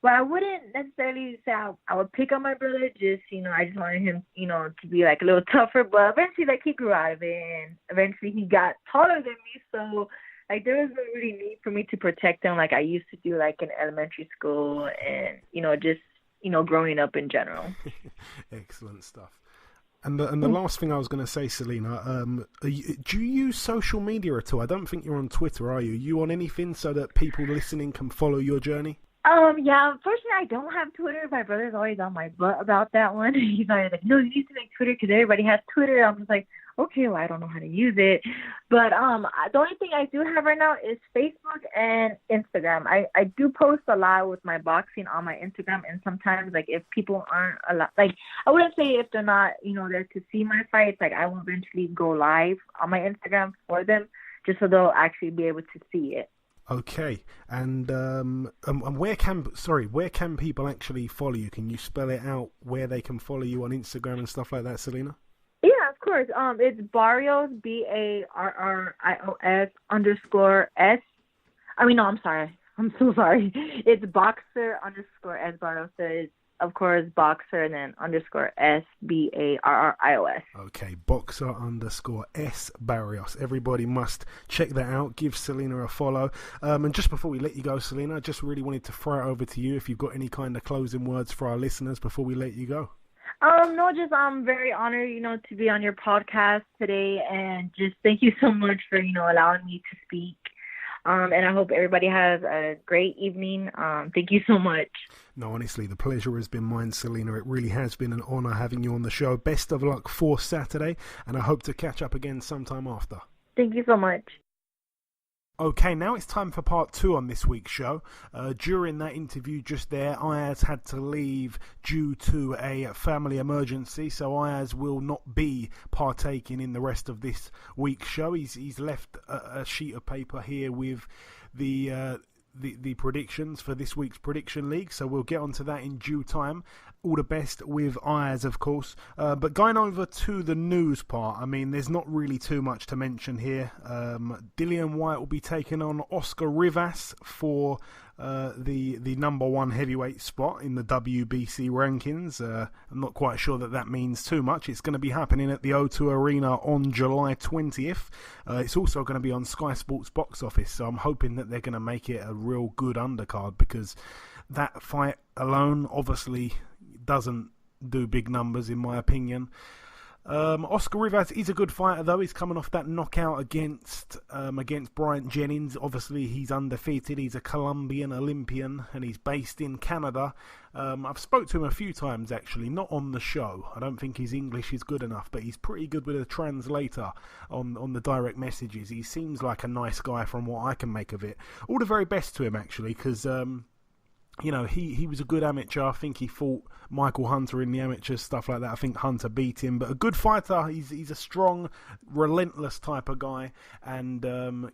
well, I wouldn't necessarily say I would pick on my brother. Just, I just wanted him, to be, like, a little tougher. But eventually, like, he grew out of it, and eventually he got taller than me. So, like, there was no really need for me to protect him like I used to do, like, in elementary school and, just, growing up in general. Excellent stuff. And the last thing I was going to say, Selina, do you use social media at all? I don't think you're on Twitter, are you? Are you on anything so that people listening can follow your journey? Yeah, unfortunately, I don't have Twitter. My brother's always on my butt about that one. He's always like, no, you need to make Twitter because everybody has Twitter. I'm just like, okay, well, I don't know how to use it. But the only thing I do have right now is Facebook and Instagram. I do post a lot with my boxing on my Instagram, and sometimes, like, if people aren't a lot, like, I wouldn't say if they're not, there to see my fights, like, I will eventually go live on my Instagram for them just so they'll actually be able to see it. Okay, and where can people actually follow you? Can you spell it out where they can follow you on Instagram and stuff like that, Selina? Yeah, of course. It's Barrios, BARRIOS _S. I'm sorry. I'm so sorry. It's boxer _S Barrios. So it's, of course, boxer and then _S BARRIOS. Okay, boxer _S Barrios. Everybody must check that out. Give Selina a follow. And just before we let you go, Selina, I just really wanted to throw it over to you if you've got any kind of closing words for our listeners before we let you go. No, just I'm very honored, to be on your podcast today, and just thank you so much for, allowing me to speak. And I hope everybody has a great evening. Thank you so much. No, honestly, the pleasure has been mine, Selina. It really has been an honor having you on the show. Best of luck for Saturday, and I hope to catch up again sometime after. Thank you so much. Okay, now it's time for part 2 on this week's show. During that interview just there, Ayaz had to leave due to a family emergency, so Ayaz will not be partaking in the rest of this week's show. He's left a sheet of paper here with the predictions for this week's Prediction League, so we'll get onto that in due time. All the best with Ayaz, of course. But going over to the news part, I mean, there's not really too much to mention here. Dillian Whyte will be taking on Oscar Rivas for the number one heavyweight spot in the WBC rankings. I'm not quite sure that means too much. It's going to be happening at the O2 Arena on July 20th. It's also going to be on Sky Sports Box Office, so I'm hoping that they're going to make it a real good undercard, because that fight alone obviously doesn't do big numbers in my opinion. Oscar Rivas is a good fighter though. He's coming off that knockout against Bryant Jennings. Obviously he's undefeated. He's a Colombian Olympian and he's based in Canada. I've spoke to him a few times actually, not on the show. I don't think his English is good enough, but he's pretty good with a translator on the direct messages. He seems like a nice guy from what I can make of it. All the very best to him actually, because you know, he was a good amateur. I think he fought Michael Hunter in the amateurs, stuff like that. I think Hunter beat him, but a good fighter. He's a strong, relentless type of guy. And,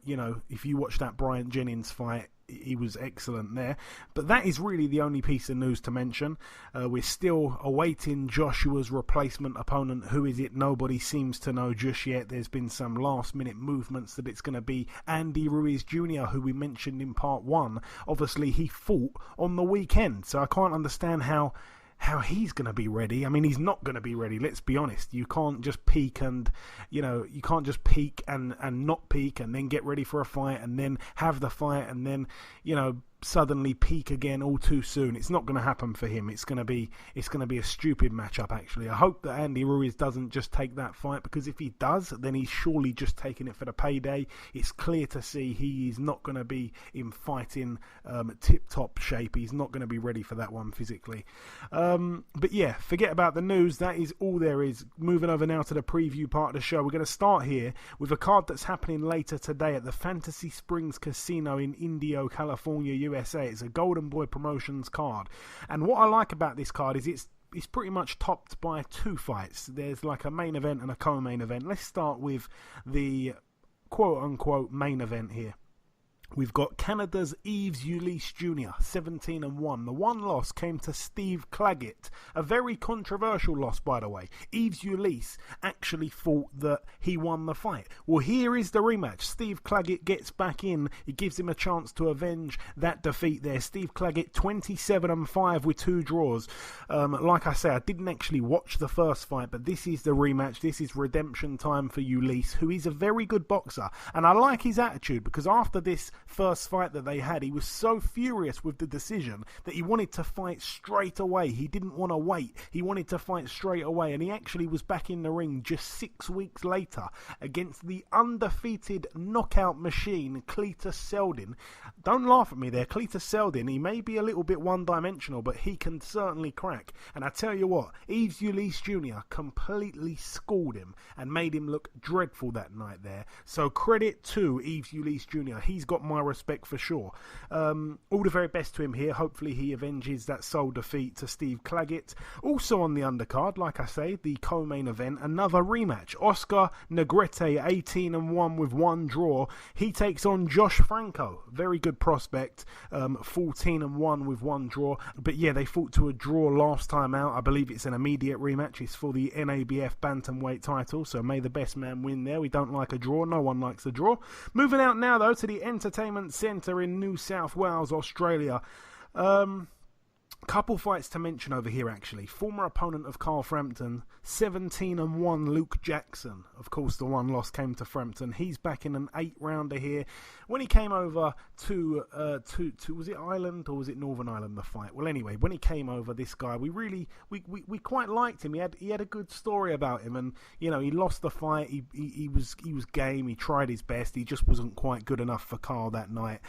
you know, if you watch that Bryant Jennings fight, he was excellent there. But that is really the only piece of news to mention. We're still awaiting Joshua's replacement opponent. Who is it? Nobody seems to know just yet. There's been some last minute movements that it's going to be Andy Ruiz Jr., who we mentioned in part one. Obviously he fought on the weekend, so I can't understand how he's going to be ready. I mean, he's not going to be ready, let's be honest. You can't just peak and, you know, you can't just peak and not peak and then get ready for a fight and then have the fight and then, you know, suddenly peak again all too soon. It's not going to happen for him. It's going to be a stupid matchup actually. I hope that Andy Ruiz doesn't just take that fight, because if he does, then he's surely just taking it for the payday. It's clear to see he is not going to be in fighting tip-top shape. He's not going to be ready for that one physically. But yeah, forget about the news. That is all there is. Moving over now to the preview part of the show. We're going to start here with a card that's happening later today at the Fantasy Springs Casino in Indio, California, USA. It's a Golden Boy Promotions card, and what I like about this card is it's pretty much topped by two fights. There's like a main event and a co-main event. Let's start with the quote-unquote main event here. We've got Canada's Yves Ulysse Jr., 17-1. The one loss came to Steve Claggett. A very controversial loss, by the way. Yves Ulysse actually thought that he won the fight. Well, here is the rematch. Steve Claggett gets back in. It gives him a chance to avenge that defeat there. Steve Claggett, 27-5 with 2 draws. Like I say, I didn't actually watch the first fight, but this is the rematch. This is redemption time for Ulysse, who is a very good boxer. And I like his attitude, because after this first fight that they had, he was so furious with the decision that he wanted to fight straight away. He didn't want to wait. He wanted to fight straight away, and he actually was back in the ring just 6 weeks later against the undefeated knockout machine, Cletus Seldin. Don't laugh at me there. Cletus Seldin, he may be a little bit one-dimensional, but he can certainly crack. And I tell you what, Yves Ulysse Jr. completely schooled him and made him look dreadful that night there. So credit to Yves Ulysse Jr. He's got my respect for sure. All the very best to him here. Hopefully he avenges that sole defeat to Steve Claggett. Also on the undercard, like I say, the co-main event, another rematch. Oscar Negrete, 18-1 with 1 draw. He takes on Josh Franco. Very good prospect. 14-1 with 1 draw. But yeah, they fought to a draw last time out. I believe it's an immediate rematch. It's for the NABF Bantamweight title, so may the best man win there. We don't like a draw. No one likes a draw. Moving out now, though, to the Entertainment Centre in New South Wales, Australia. Couple fights to mention over here actually. Former opponent of Carl Frampton, 17-1 Luke Jackson. Of course the one loss came to Frampton. He's back in an 8-rounder here. When he came over to was it Ireland or was it Northern Ireland, the fight? Well anyway, when he came over, this guy, we quite liked him. He had a good story about him, and you know, he lost the fight. He was game, he tried his best, he just wasn't quite good enough for Carl that night.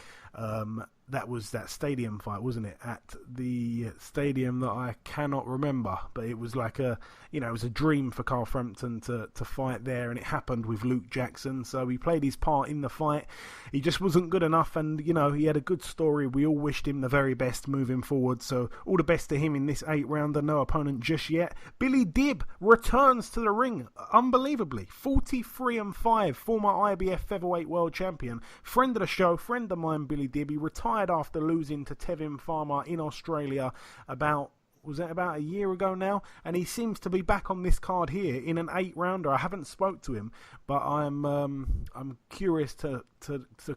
that was that stadium fight, wasn't it? At the stadium that I cannot remember, but it was like it was a dream for Carl Frampton to fight there, and it happened with Luke Jackson. So he played his part in the fight. He just wasn't good enough, and he had a good story. We all wished him the very best moving forward. So all the best to him in this 8-rounder. No opponent just yet. Billy Dibb returns to the ring, unbelievably. 43-5, former IBF Featherweight World Champion, friend of the show, friend of mine, Billy Dibb. He retired after losing to Tevin Farmer in Australia about a year ago now, and he seems to be back on this card here in an 8-rounder. I haven't spoke to him, but I'm curious to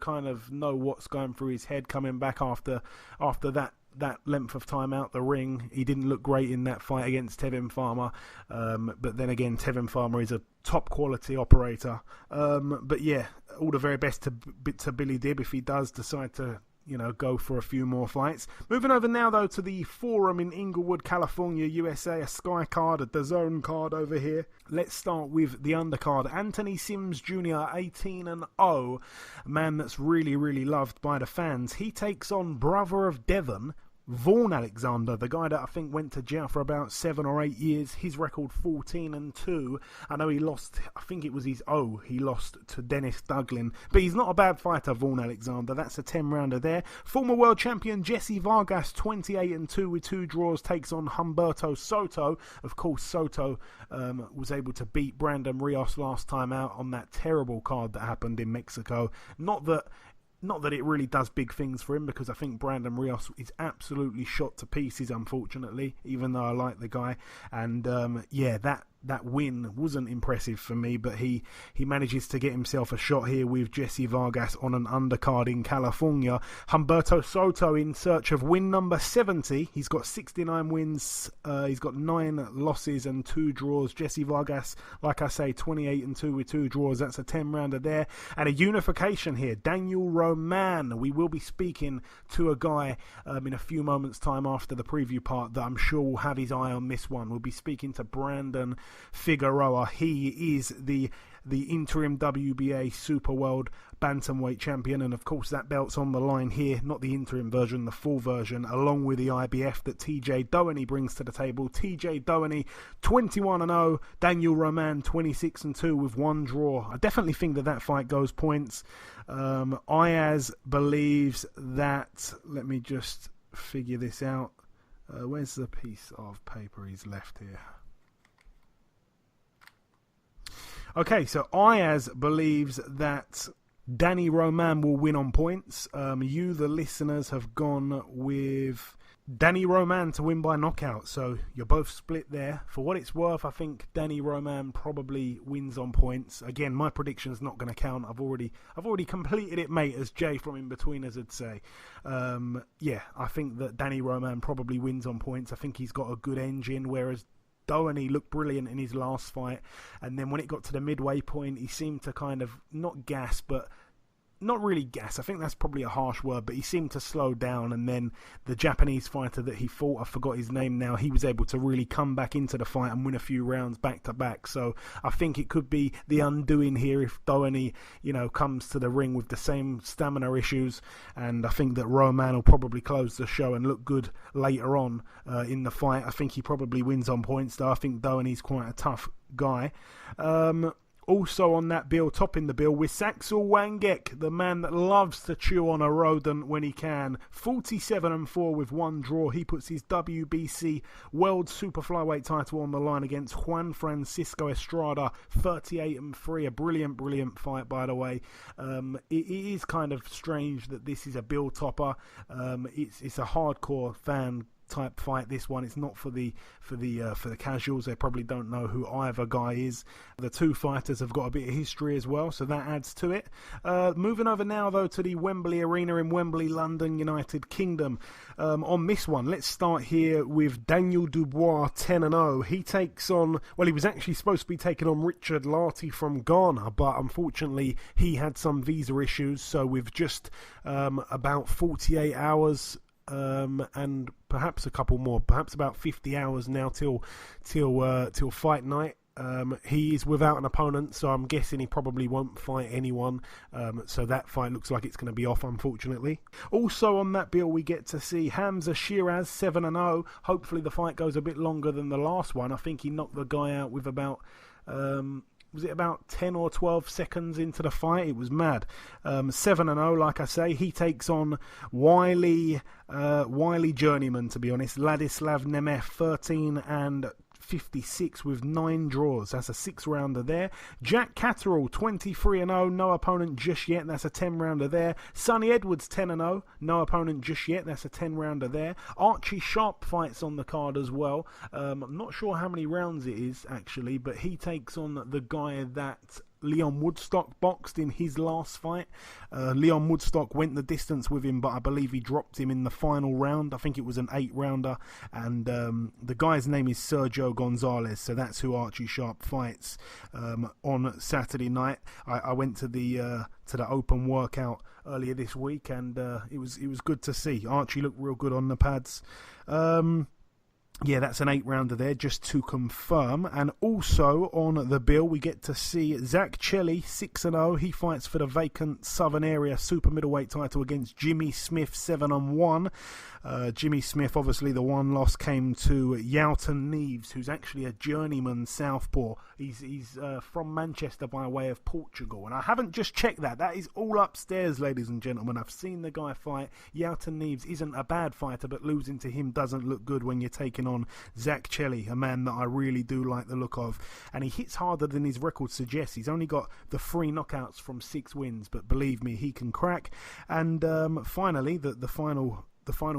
kind of know what's going through his head coming back after that length of time out the ring. He didn't look great in that fight against Tevin Farmer, but then again, Tevin Farmer is a top quality operator. But yeah, all the very best to Billy Dibb if he does decide to go for a few more fights. Moving over now, though, to the Forum in Inglewood, California, USA. A Sky card, a DAZN card over here. Let's start with the undercard. Anthony Sims Jr., 18-0, a man that's really, really loved by the fans. He takes on brother of Devon, Vaughan Alexander, the guy that I think went to jail for about 7 or 8 years. His record 14-2. I know he lost, I think it was his he lost to Dennis Duglin, but he's not a bad fighter, Vaughan Alexander. That's a 10-rounder there. Former world champion Jesse Vargas, 28-2 with 2 draws, takes on Humberto Soto. Of course, Soto was able to beat Brandon Rios last time out on that terrible card that happened in Mexico. Not that it really does big things for him, because I think Brandon Rios is absolutely shot to pieces, unfortunately, even though I like the guy. And that win wasn't impressive for me, but he manages to get himself a shot here with Jesse Vargas on an undercard in California. Humberto Soto in search of win number 70. He's got 69 wins. He's got 9 losses and 2 draws. Jesse Vargas, like I say, 28-2 with 2 draws. That's a 10-rounder there. And a unification here. Daniel Roman. We will be speaking to a guy in a few moments' time after the preview part that I'm sure will have his eye on this one. We'll be speaking to Brandon Figueroa. He is the interim WBA Super World Bantamweight Champion, and of course that belt's on the line here, not the interim version, the full version, along with the IBF that TJ Doheny brings to the table. TJ Doheny 21-0, Daniel Roman 26-2 with 1 draw. I definitely think that fight goes points. Ayaz believes that, let me just figure this out. Where's the piece of paper he's left here? Okay, so Ayaz believes that Danny Roman will win on points. You, the listeners, have gone with Danny Roman to win by knockout. So you're both split there. For what it's worth, I think Danny Roman probably wins on points. Again, my prediction's not going to count. I've already completed it, mate, as Jay from In Betweeners would say. I think that Danny Roman probably wins on points. I think he's got a good engine, whereas Doheny looked brilliant in his last fight, and then when it got to the midway point, he seemed to kind of not gas, but not really gas. I think that's probably a harsh word, but he seemed to slow down, and then the Japanese fighter that he fought, I forgot his name now, he was able to really come back into the fight and win a few rounds back to back. So I think it could be the undoing here if Doheny, comes to the ring with the same stamina issues, and I think that Roman will probably close the show and look good later on in the fight. I think he probably wins on points, though. I think Doheny's quite a tough guy. Also on that bill, topping the bill, with Saxel Wangek, the man that loves to chew on a rodent when he can. 47-4 with 1 draw. He puts his WBC World Super Flyweight title on the line against Juan Francisco Estrada. 38-3. A brilliant, brilliant fight, by the way. It is kind of strange that this is a bill topper. It's a hardcore fan type fight, this one. It's not for the casuals. They probably don't know who either guy is. The two fighters have got a bit of history as well, so that adds to it. Moving over now, though, to the Wembley Arena in Wembley, London, United Kingdom. On this one, let's start here with Daniel Dubois, 10-0. He takes on, well, he was actually supposed to be taking on Richard Lartey from Ghana, but unfortunately he had some visa issues, so with just about 48 hours and perhaps a couple more, perhaps about 50 hours now till fight night. He is without an opponent, so I'm guessing he probably won't fight anyone. So that fight looks like it's going to be off, unfortunately. Also on that bill, we get to see Hamza Shiraz 7-0. Hopefully the fight goes a bit longer than the last one. I think he knocked the guy out with about... was it about 10 or 12 seconds into the fight? It was mad. 7-0, like I say. He takes on wily journeyman, to be honest. Ladislav Nemeth, 13-56 with 9 draws. That's a 6-rounder there. Jack Catterall, 23-0, no opponent just yet. That's a 10-rounder there. Sonny Edwards, 10-0, no opponent just yet. That's a 10-rounder there. Archie Sharp fights on the card as well. I'm not sure how many rounds it is, actually, but he takes on the guy that Leon Woodstock boxed in his last fight. Leon Woodstock went the distance with him, but I believe he dropped him in the final round. I think it was an 8-rounder, and the guy's name is Sergio Gonzalez, so that's who Archie Sharp fights on Saturday night. I went to the open workout earlier this week, and it was good to see. Archie looked real good on the pads. Yeah, that's an 8-rounder there, just to confirm. And also on the bill, we get to see Zach Chelly, 6-0. He fights for the vacant Southern Area super middleweight title against Jimmy Smith, 7-1. Jimmy Smith, obviously, the one loss came to Yalton Neves, who's actually a journeyman southpaw. He's from Manchester by way of Portugal. And I haven't just checked that. That is all upstairs, ladies and gentlemen. I've seen the guy fight. Yalton Neves isn't a bad fighter, but losing to him doesn't look good when you're taking on Zach Chelly, a man that I really do like the look of, and he hits harder than his record suggests. He's only got the 3 knockouts from 6 wins, but believe me, he can crack. And finally, the final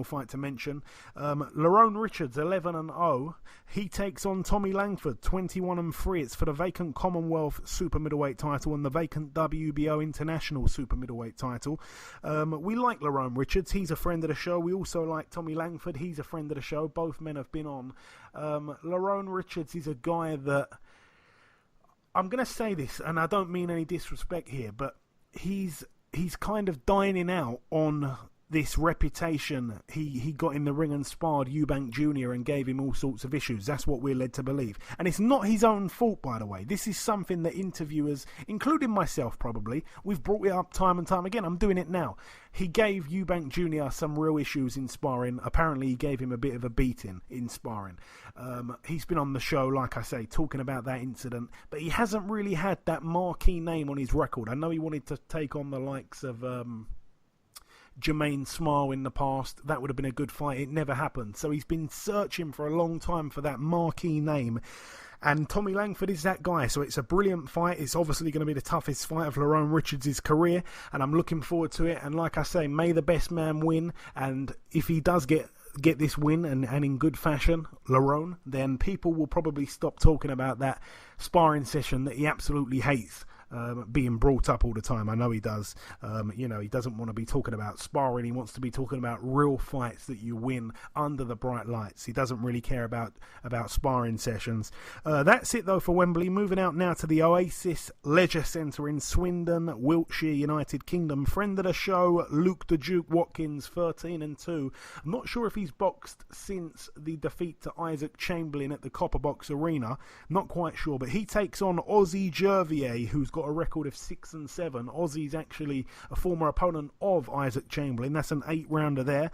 fight to mention, Lerone Richards, 11-0. He takes on Tommy Langford, 21-3. It's for the vacant Commonwealth super middleweight title and the vacant WBO International super middleweight title. We like Lerone Richards. He's a friend of the show. We also like Tommy Langford. He's a friend of the show. Both men have been on. Lerone Richards is a guy that, I'm going to say this, and I don't mean any disrespect here, but he's kind of dining out on this reputation he got in the ring and sparred Eubank Jr. and gave him all sorts of issues. That's what we're led to believe. And it's not his own fault, by the way. This is something that interviewers, including myself probably, we've brought it up time and time again. I'm doing it now. He gave Eubank Jr. some real issues in sparring. Apparently he gave him a bit of a beating in sparring. He's been on the show, like I say, talking about that incident, but he hasn't really had that marquee name on his record. I know he wanted to take on the likes of Jermaine Smile in the past. That would have been a good fight. It never happened. So he's been searching for a long time for that marquee name. And Tommy Langford is that guy. So it's a brilliant fight. It's obviously going to be the toughest fight of Lerone Richards' career. And I'm looking forward to it. And like I say, may the best man win. And if he does get this win and in good fashion, Lerone, then people will probably stop talking about that sparring session that he absolutely hates. Being brought up all the time. I know he does. He doesn't want to be talking about sparring. He wants to be talking about real fights that you win under the bright lights. He doesn't really care about sparring sessions. That's it though for Wembley. Moving out now to the Oasis Leisure Centre in Swindon, Wiltshire, United Kingdom. Friend of the show, Luke the Duke Watkins, 13-2. I'm not sure if he's boxed since the defeat to Isaac Chamberlain at the Copperbox Arena. Not quite sure, but he takes on Ozzy Jervier, who's got a record of 6-7. Ozzy's actually a former opponent of Isaac Chamberlain. That's an 8-rounder there.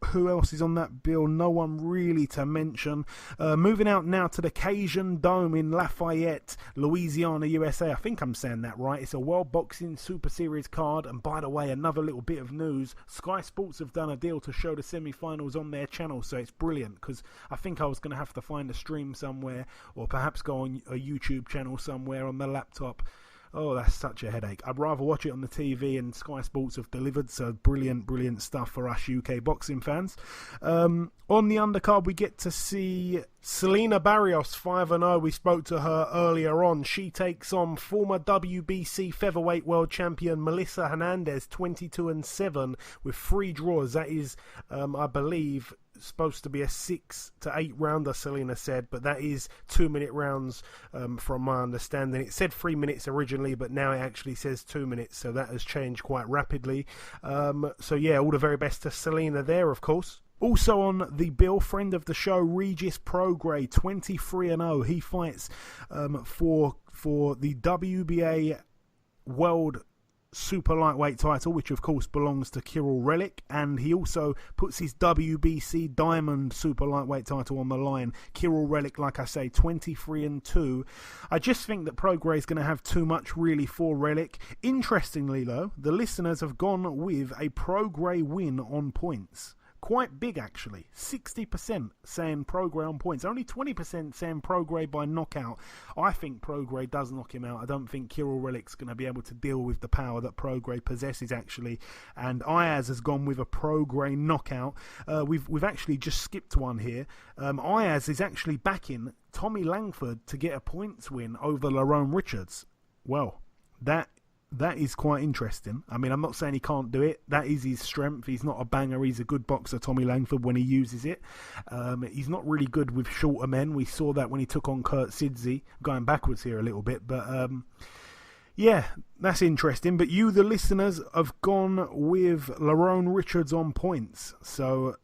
Who else is on that bill? No one really to mention. Moving out now to the Cajun Dome in Lafayette, Louisiana, USA. I think I'm saying that right. It's a World Boxing Super Series card. And by the way, another little bit of news. Sky Sports have done a deal to show the semi-finals on their channel, so it's brilliant, because I think I was going to have to find a stream somewhere, or perhaps go on a YouTube channel somewhere on the laptop. Oh, that's such a headache. I'd rather watch it on the TV, and Sky Sports have delivered, so brilliant stuff for us UK boxing fans. On the undercard, we get to see Selina Barrios, 5-0. We spoke to her earlier on. She takes on former WBC Featherweight World Champion Melissa Hernandez, 22-7, with 3 draws. That is, I believe, supposed to be a 6 to 8 rounder, Selina said, but that is 2-minute rounds from my understanding. It said 3 minutes originally, but now it actually says 2 minutes, so that has changed quite rapidly. So yeah, all the very best to Selina there, of course. Also on the bill, friend of the show, Regis Prograis, 23-0. He fights for the WBA World Super Lightweight title, which of course belongs to Kirill Relik, and he also puts his WBC Diamond Super Lightweight title on the line. Kirill Relik, like I say, 23-2. I just think that Prograis is going to have too much really for Relik. Interestingly though, the listeners have gone with a Prograis win on points. Quite big actually, 60% saying Prograis on points, only 20% saying Prograis by knockout. I think Prograis does knock him out. I don't think Kirill Relik's going to be able to deal with the power that Prograis possesses actually, and Ayaz has gone with a Prograis knockout. We've actually just skipped one here. Ayaz is actually backing Tommy Langford to get a points win over Lerone Richards. Well, that is quite interesting. I mean, I'm not saying he can't do it. That is his strength. He's not a banger. He's a good boxer, Tommy Langford, when he uses it. He's not really good with shorter men. We saw that when he took on Kurt Sidzi. Going backwards here a little bit. But, yeah, that's interesting. But you, the listeners, have gone with Lerone Richards on points. So,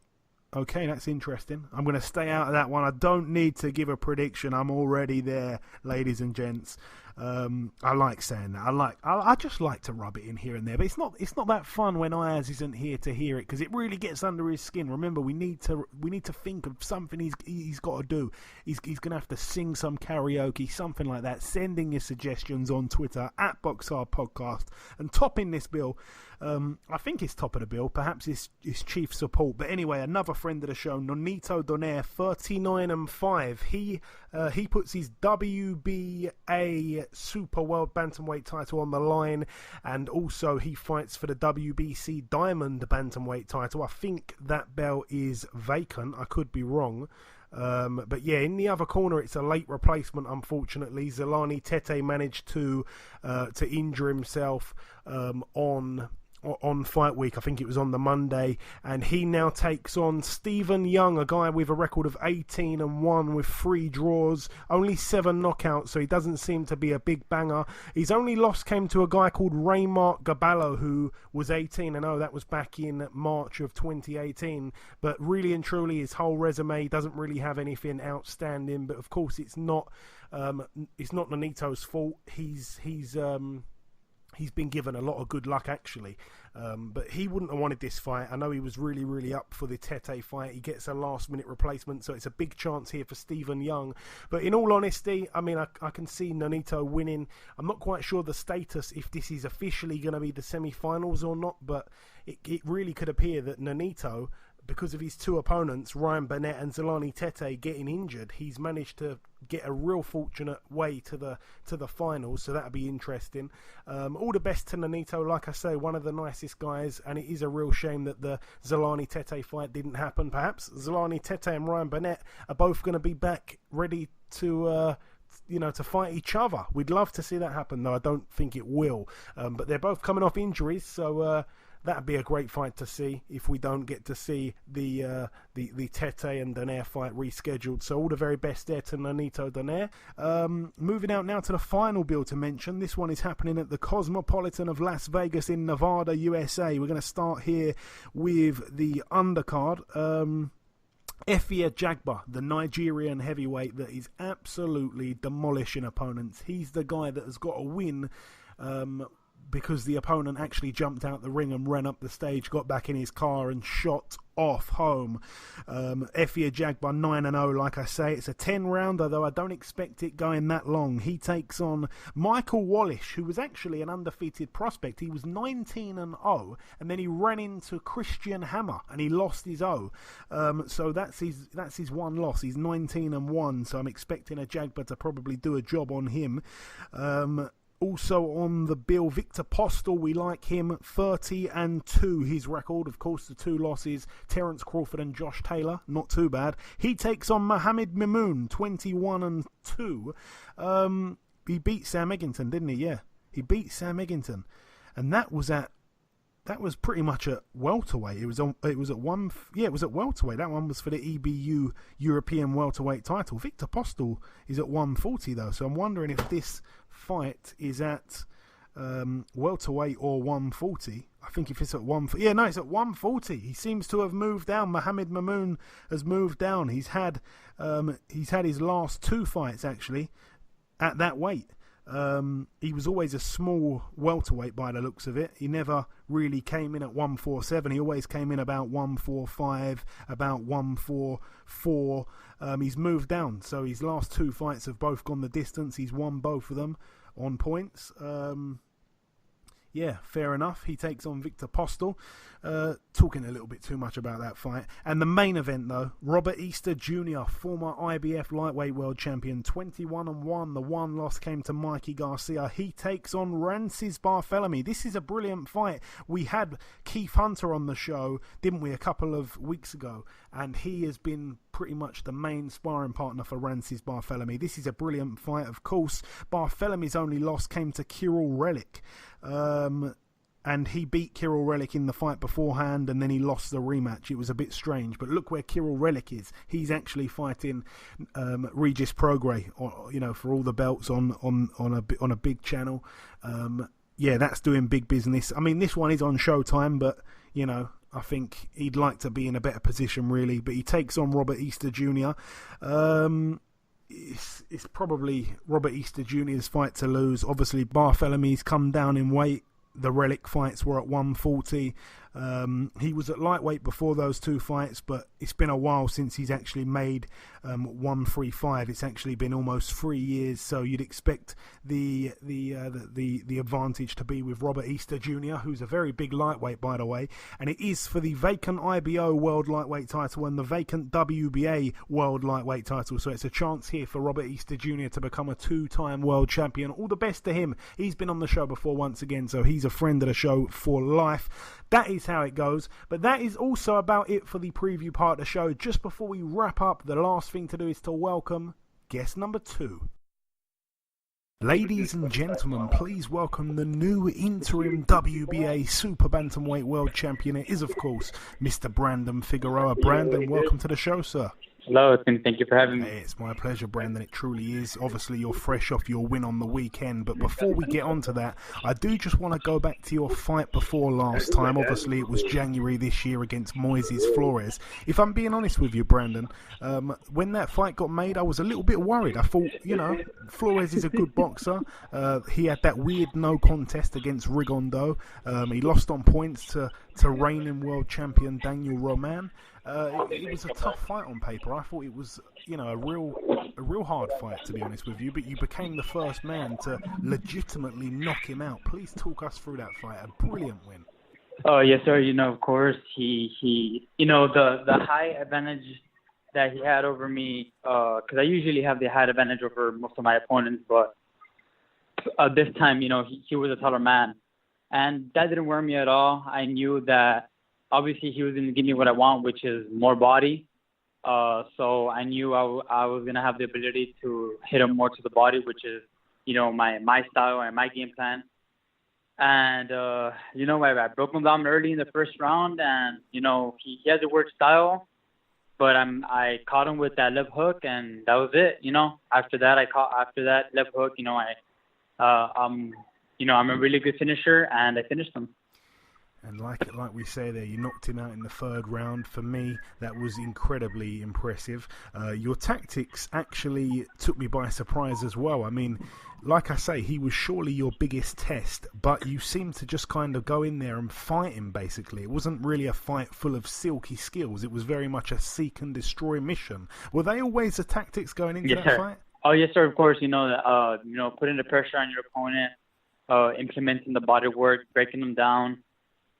okay, that's interesting. I'm going to stay out of that one. I don't need to give a prediction. I'm already there, ladies and gents. I like saying that. I just like to rub it in here and there, but it's not that fun when Ayaz isn't here to hear it, because it really gets under his skin. Remember, we need to think of something he's got to do. He's going to have to sing some karaoke, something like that. Sending your suggestions on Twitter at BoxHard Podcast, and topping this bill. I think it's top of the bill. Perhaps it's chief support. But anyway, another friend of the show, Nonito Donaire, 39-5. He puts his WBA Super World Bantamweight title on the line, and also he fights for the WBC Diamond Bantamweight title. I think that belt is vacant. I could be wrong. But yeah, in the other corner, it's a late replacement, unfortunately. Zelani Tete managed to injure himself on fight week. I think it was on the Monday, and he now takes on Stephen Young, a guy with a record of 18-1 with 3 draws, only 7 knockouts, so he doesn't seem to be a big banger. His only loss came to a guy called Raymark Gaballo, who was 18-0. That was back in March of 2018. But really and truly, his whole resume doesn't really have anything outstanding. But of course, it's not Nonito's fault. He's been given a lot of good luck, actually. But he wouldn't have wanted this fight. I know he was really, really up for the Tete fight. He gets a last-minute replacement, so it's a big chance here for Stephen Young. But in all honesty, I mean, I can see Nonito winning. I'm not quite sure the status, if this is officially going to be the semi-finals or not, but it really could appear that Nonito, because of his 2 opponents, Ryan Burnett and Zelani Tete, getting injured, he's managed to get a real fortunate way to the finals, so that'll be interesting. All the best to Nonito. Like I say, one of the nicest guys, and it is a real shame that the Zelani Tete fight didn't happen. Perhaps Zelani Tete and Ryan Burnett are both going to be back ready to fight each other. We'd love to see that happen, though I don't think it will. But they're both coming off injuries, so that'd be a great fight to see if we don't get to see the Tete and Donaire fight rescheduled. So all the very best there to Nonito Donaire. Moving out now to the final bill to mention. This one is happening at the Cosmopolitan of Las Vegas in Nevada, USA. We're going to start here with the undercard. Efia Jagba, the Nigerian heavyweight that is absolutely demolishing opponents. He's the guy that has got a win because the opponent actually jumped out the ring and ran up the stage, got back in his car and shot off home. Efia Jagba 9-0, like I say. It's a 10-rounder, though I don't expect it going that long. He takes on Michael Wallish, who was actually an undefeated prospect. He was 19-0, and then he ran into Christian Hammer, and he lost his O. So that's his one loss. He's 19-1, so I'm expecting a Jagba to probably do a job on him. Also on the bill, Victor Postel, we like him, 30-2, his record. Of course, the 2 losses, Terence Crawford and Josh Taylor, not too bad. He takes on Mohamed Mimoun, 21-2. He beat Sam Eggington, didn't he? Yeah, he beat Sam Eggington, and that was pretty much at welterweight. It was at welterweight. That one was for the EBU European welterweight title. Victor Postel is at 140 though, so I'm wondering if this fight is at welterweight or 140. I think if it's at it's at 140. He seems to have moved down. Mohamed Mamoun has moved down. He's had his last 2 fights actually at that weight. He was always a small welterweight by the looks of it. He never really came in at 147. He always came in about 145, about 144. He's moved down, so his last 2 fights have both gone the distance. He's won both of them on points. Yeah, fair enough. He takes on Victor Postel. Talking a little bit too much about that fight. And the main event, though, Robert Easter Jr., former IBF Lightweight World Champion, 21-1. The one loss came to Mikey Garcia. He takes on Rances Barthelemy. This is a brilliant fight. We had Keith Hunter on the show, didn't we, a couple of weeks ago? And he has been pretty much the main sparring partner for Rances Barthelemy. This is a brilliant fight, of course. Barthelemy's only loss came to Kirill Relic. And he beat Kirill Relic in the fight beforehand, and then he lost the rematch. It was a bit strange, but look where Kirill Relic is. He's actually fighting Regis Prograis, for all the belts on a big channel. That's doing big business. I mean, this one is on Showtime, but I think he'd like to be in a better position, really. But he takes on Robert Easter Jr. It's probably Robert Easter Jr.'s fight to lose. Obviously, Barthelemy's come down in weight. The Relic fights were at 140. He was at lightweight before those 2 fights, but it's been a while since he's actually made 135. It's actually been almost 3 years, so you'd expect the advantage to be with Robert Easter Jr., who's a very big lightweight, by the way, and it is for the vacant IBO World Lightweight title and the vacant WBA World Lightweight title. So it's a chance here for Robert Easter Jr. to become a 2-time world champion. All the best to him. He's been on the show before once again, so he's a friend of the show for life. That is how it goes. But that is also about it for the preview part of the show. Just before we wrap up, the last thing to do is to welcome guest number 2. Ladies and gentlemen, please welcome the new interim WBA Super-Bantamweight World Champion. It is, of course, Mr. Brandon Figueroa. Brandon, welcome to the show, sir. Hello, thank you for having me. Hey, it's my pleasure, Brandon. It truly is. Obviously, you're fresh off your win on the weekend, but before we get on to that, I do just want to go back to your fight before last time. Obviously, it was January this year against Moises Flores. If I'm being honest with you, Brandon, when that fight got made, I was a little bit worried. I thought, Flores is a good boxer. He had that weird no contest against Rigondo. He lost on points to reigning world champion Daniel Roman. It was a tough fight on paper. I thought it was, a real hard fight, to be honest with you. But you became the first man to legitimately knock him out. Please talk us through that fight. A brilliant win. Oh yes, sir. Of course, he the height advantage that he had over me. Because I usually have the height advantage over most of my opponents, but this time, he was a taller man, and that didn't worry me at all. I knew that. Obviously, he was going to give me what I want, which is more body. So I knew I was going to have the ability to hit him more to the body, which is, my style and my game plan. And, I broke him down early in the first round, and, he has a weird style. But I caught him with that left hook, and that was it. After that left hook, I'm a really good finisher, and I finished him. And like we say there, you knocked him out in the 3rd round. For me, that was incredibly impressive. Your tactics actually took me by surprise as well. I mean, like I say, he was surely your biggest test, but you seemed to just kind of go in there and fight him, basically. It wasn't really a fight full of silky skills. It was very much a seek and destroy mission. Were they always the tactics going into that fight? Oh, yes, sir, of course. Putting the pressure on your opponent, implementing the body work, breaking them down.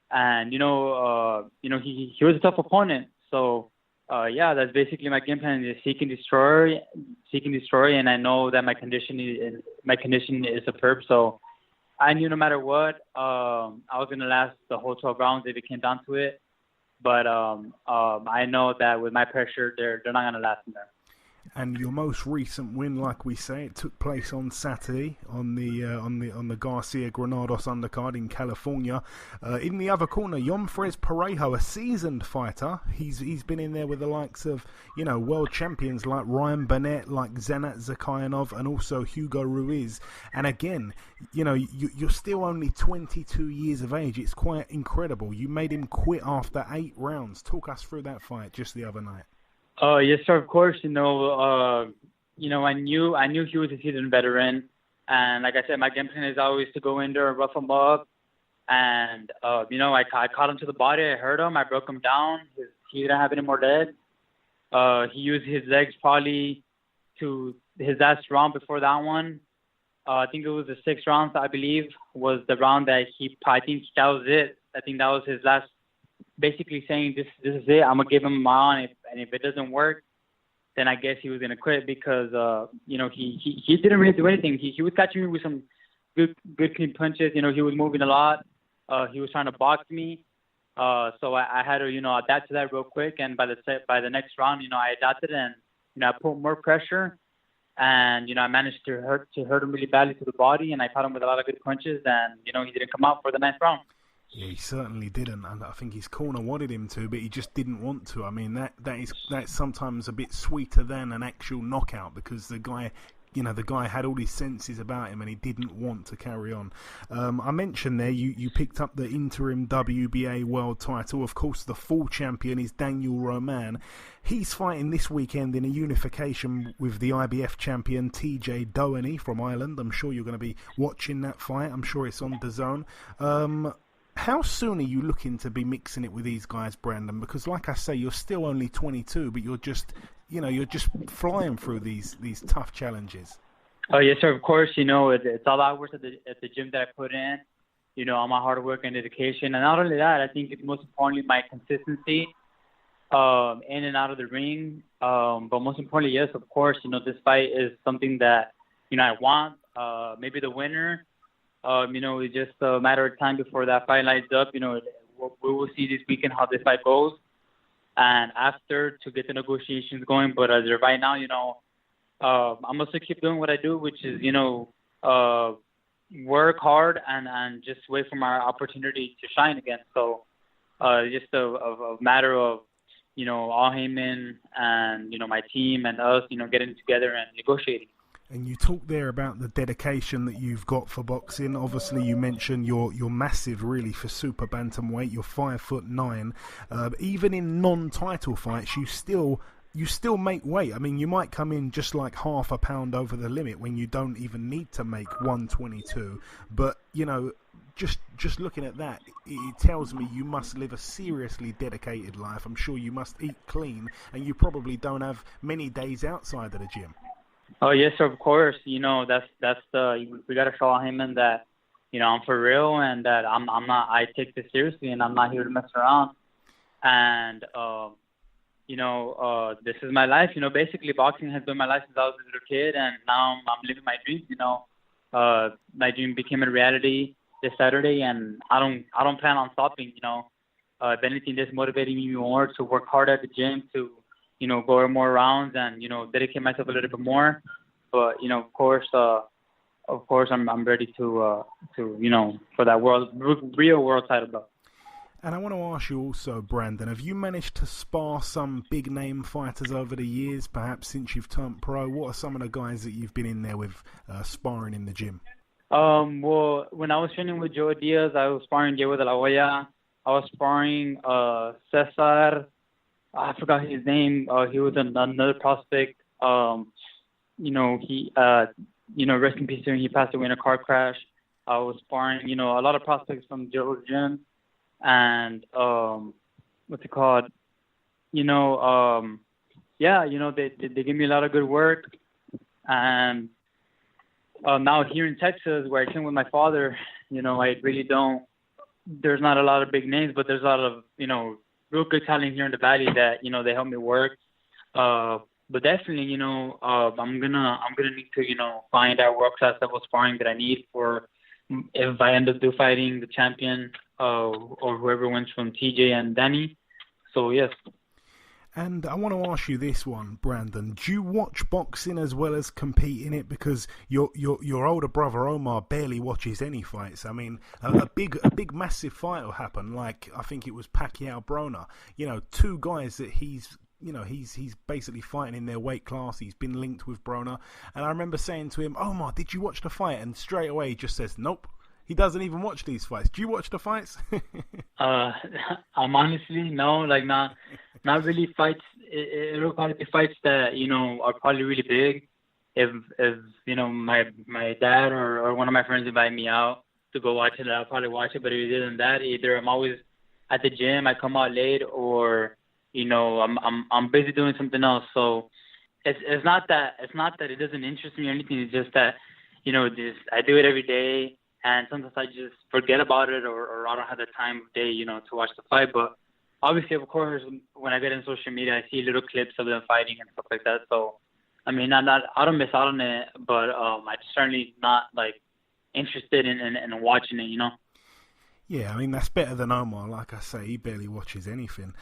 And, he was a tough opponent. So, that's basically my game plan, is seek and destroy. And I know that my condition is superb. So I knew no matter what, I was going to last the whole 12 rounds if it came down to it. But I know that with my pressure, they're not going to last in there. And your most recent win, like we say, it took place on Saturday on the Garcia Granados undercard in California. In the other corner, Yonfrez Parejo, a seasoned fighter. He's been in there with the likes of world champions like Ryan Burnett, like Zanat Zakhayanov, and also Hugo Ruiz. And again, you're still only 22 years of age. It's quite incredible. You made him quit after 8 rounds. Talk us through that fight just the other night. Yes, sir. Of course, I knew he was a seasoned veteran, and like I said, my game plan is always to go in there and rough him up. And I caught him to the body. I hurt him. I broke him down. He didn't have any more legs. He used his legs probably to his last round before that one. I think it was the 6th round, I believe, was the round that I think that was it. I think that was his last. Basically saying this is it. I'm gonna give him my on, and if it doesn't work, then I guess he was gonna quit because he didn't really do anything. He was catching me with some good clean punches. He was moving a lot. He was trying to box me. So I had to adapt to that real quick. And by the next round, I adapted and I put more pressure, and I managed to hurt him really badly to the body, and I caught him with a lot of good punches, and he didn't come out for the 9th round. Yeah, he certainly didn't, and I think his corner wanted him to, but he just didn't want to. I mean, that's sometimes a bit sweeter than an actual knockout, because the guy had all his senses about him and he didn't want to carry on. I mentioned there you picked up the interim WBA World title. Of course, the full champion is Daniel Roman. He's fighting this weekend in a unification with the IBF champion TJ Doheny from Ireland. I'm sure you're going to be watching that fight. I'm sure it's on DAZN. How soon are you looking to be mixing it with these guys, Brandon? Because, like I say, you're still only 22, but you're just flying through these tough challenges. Oh yes, sir. Of course, it's all hours at the gym that I put in. All my hard work and dedication, and not only that, I think it's most importantly my consistency in and out of the ring. But most importantly, yes, of course, this fight is something that I want. Maybe the winner. It's just a matter of time before that fight lights up. We will see this weekend how this fight goes, and after to get the negotiations going. But as of right now, I'm gonna keep doing what I do, which is work hard and just wait for my opportunity to shine again. So just a matter of Al Heyman and my team and us getting together and negotiating. And you talked there about the dedication that you've got for boxing. Obviously, you mentioned you're massive, really, for Super-Bantamweight. You're 5'9". Even in non-title fights, you still make weight. I mean, you might come in just like half a pound over the limit when you don't even need to make 122. But just looking at that, it tells me you must live a seriously dedicated life. I'm sure you must eat clean, and you probably don't have many days outside of the gym. Oh yes, sir, of course. That's we gotta show him that I'm for real and that I'm not. I take this seriously and I'm not here to mess around. And this is my life. Basically boxing has been my life since I was a little kid, and now I'm living my dreams. My dream became a reality this Saturday, and I don't plan on stopping. If anything, this motivated me more to work hard at the gym, to go more rounds and, dedicate myself a little bit more. But, of course, I'm ready to for that real world title belt. And I want to ask you also, Brandon, have you managed to spar some big name fighters over the years, perhaps since you've turned pro? What are some of the guys that you've been in there with sparring in the gym? Well, when I was training with Joe Diaz, I was sparring Diego de la Hoya. I was sparring Cesar. I forgot his name. He was another prospect. He rest in peace to him. He passed away in a car crash. I was sparring, a lot of prospects from Joe's gym. And, what's it called? They give me a lot of good work. And now here in Texas, where I train with my father, I really don't, there's not a lot of big names, but there's a lot of, real good talent here in the Valley that, they help me work. But definitely, I'm gonna need to, find that world-class level sparring that I need for if I end up fighting the champion or whoever wins from TJ and Danny. So, yes. And I want to ask you this one, Brandon. Do you watch boxing as well as compete in it? Because your older brother Omar barely watches any fights. I mean, a big massive fight will happen. Like I think it was Pacquiao Broner. You know, two guys that he's basically fighting in their weight class. He's been linked with Broner. And I remember saying to him, Omar, did you watch the fight? And straight away he just says, nope. He doesn't even watch these fights. Do you watch the fights? I'm honestly, no, like not really fights. It'll probably be fights that, you know, are probably really big. If you know, my dad or one of my friends invite me out to go watch it, I'll probably watch it. But other than that, either I'm always at the gym, I come out late, or, you know, I'm busy doing something else. So it's not that it doesn't interest me or anything. It's just that, you know, I do it every day. And sometimes I just forget about it, or I don't have the time of day, you know, to watch the fight. But obviously, of course, when I get in social media, I see little clips of them fighting and stuff like that. So, I mean, I don't miss out on it, but I just certainly not, like, interested in watching it, you know? Yeah, I mean, that's better than Omar. Like I say, he barely watches anything.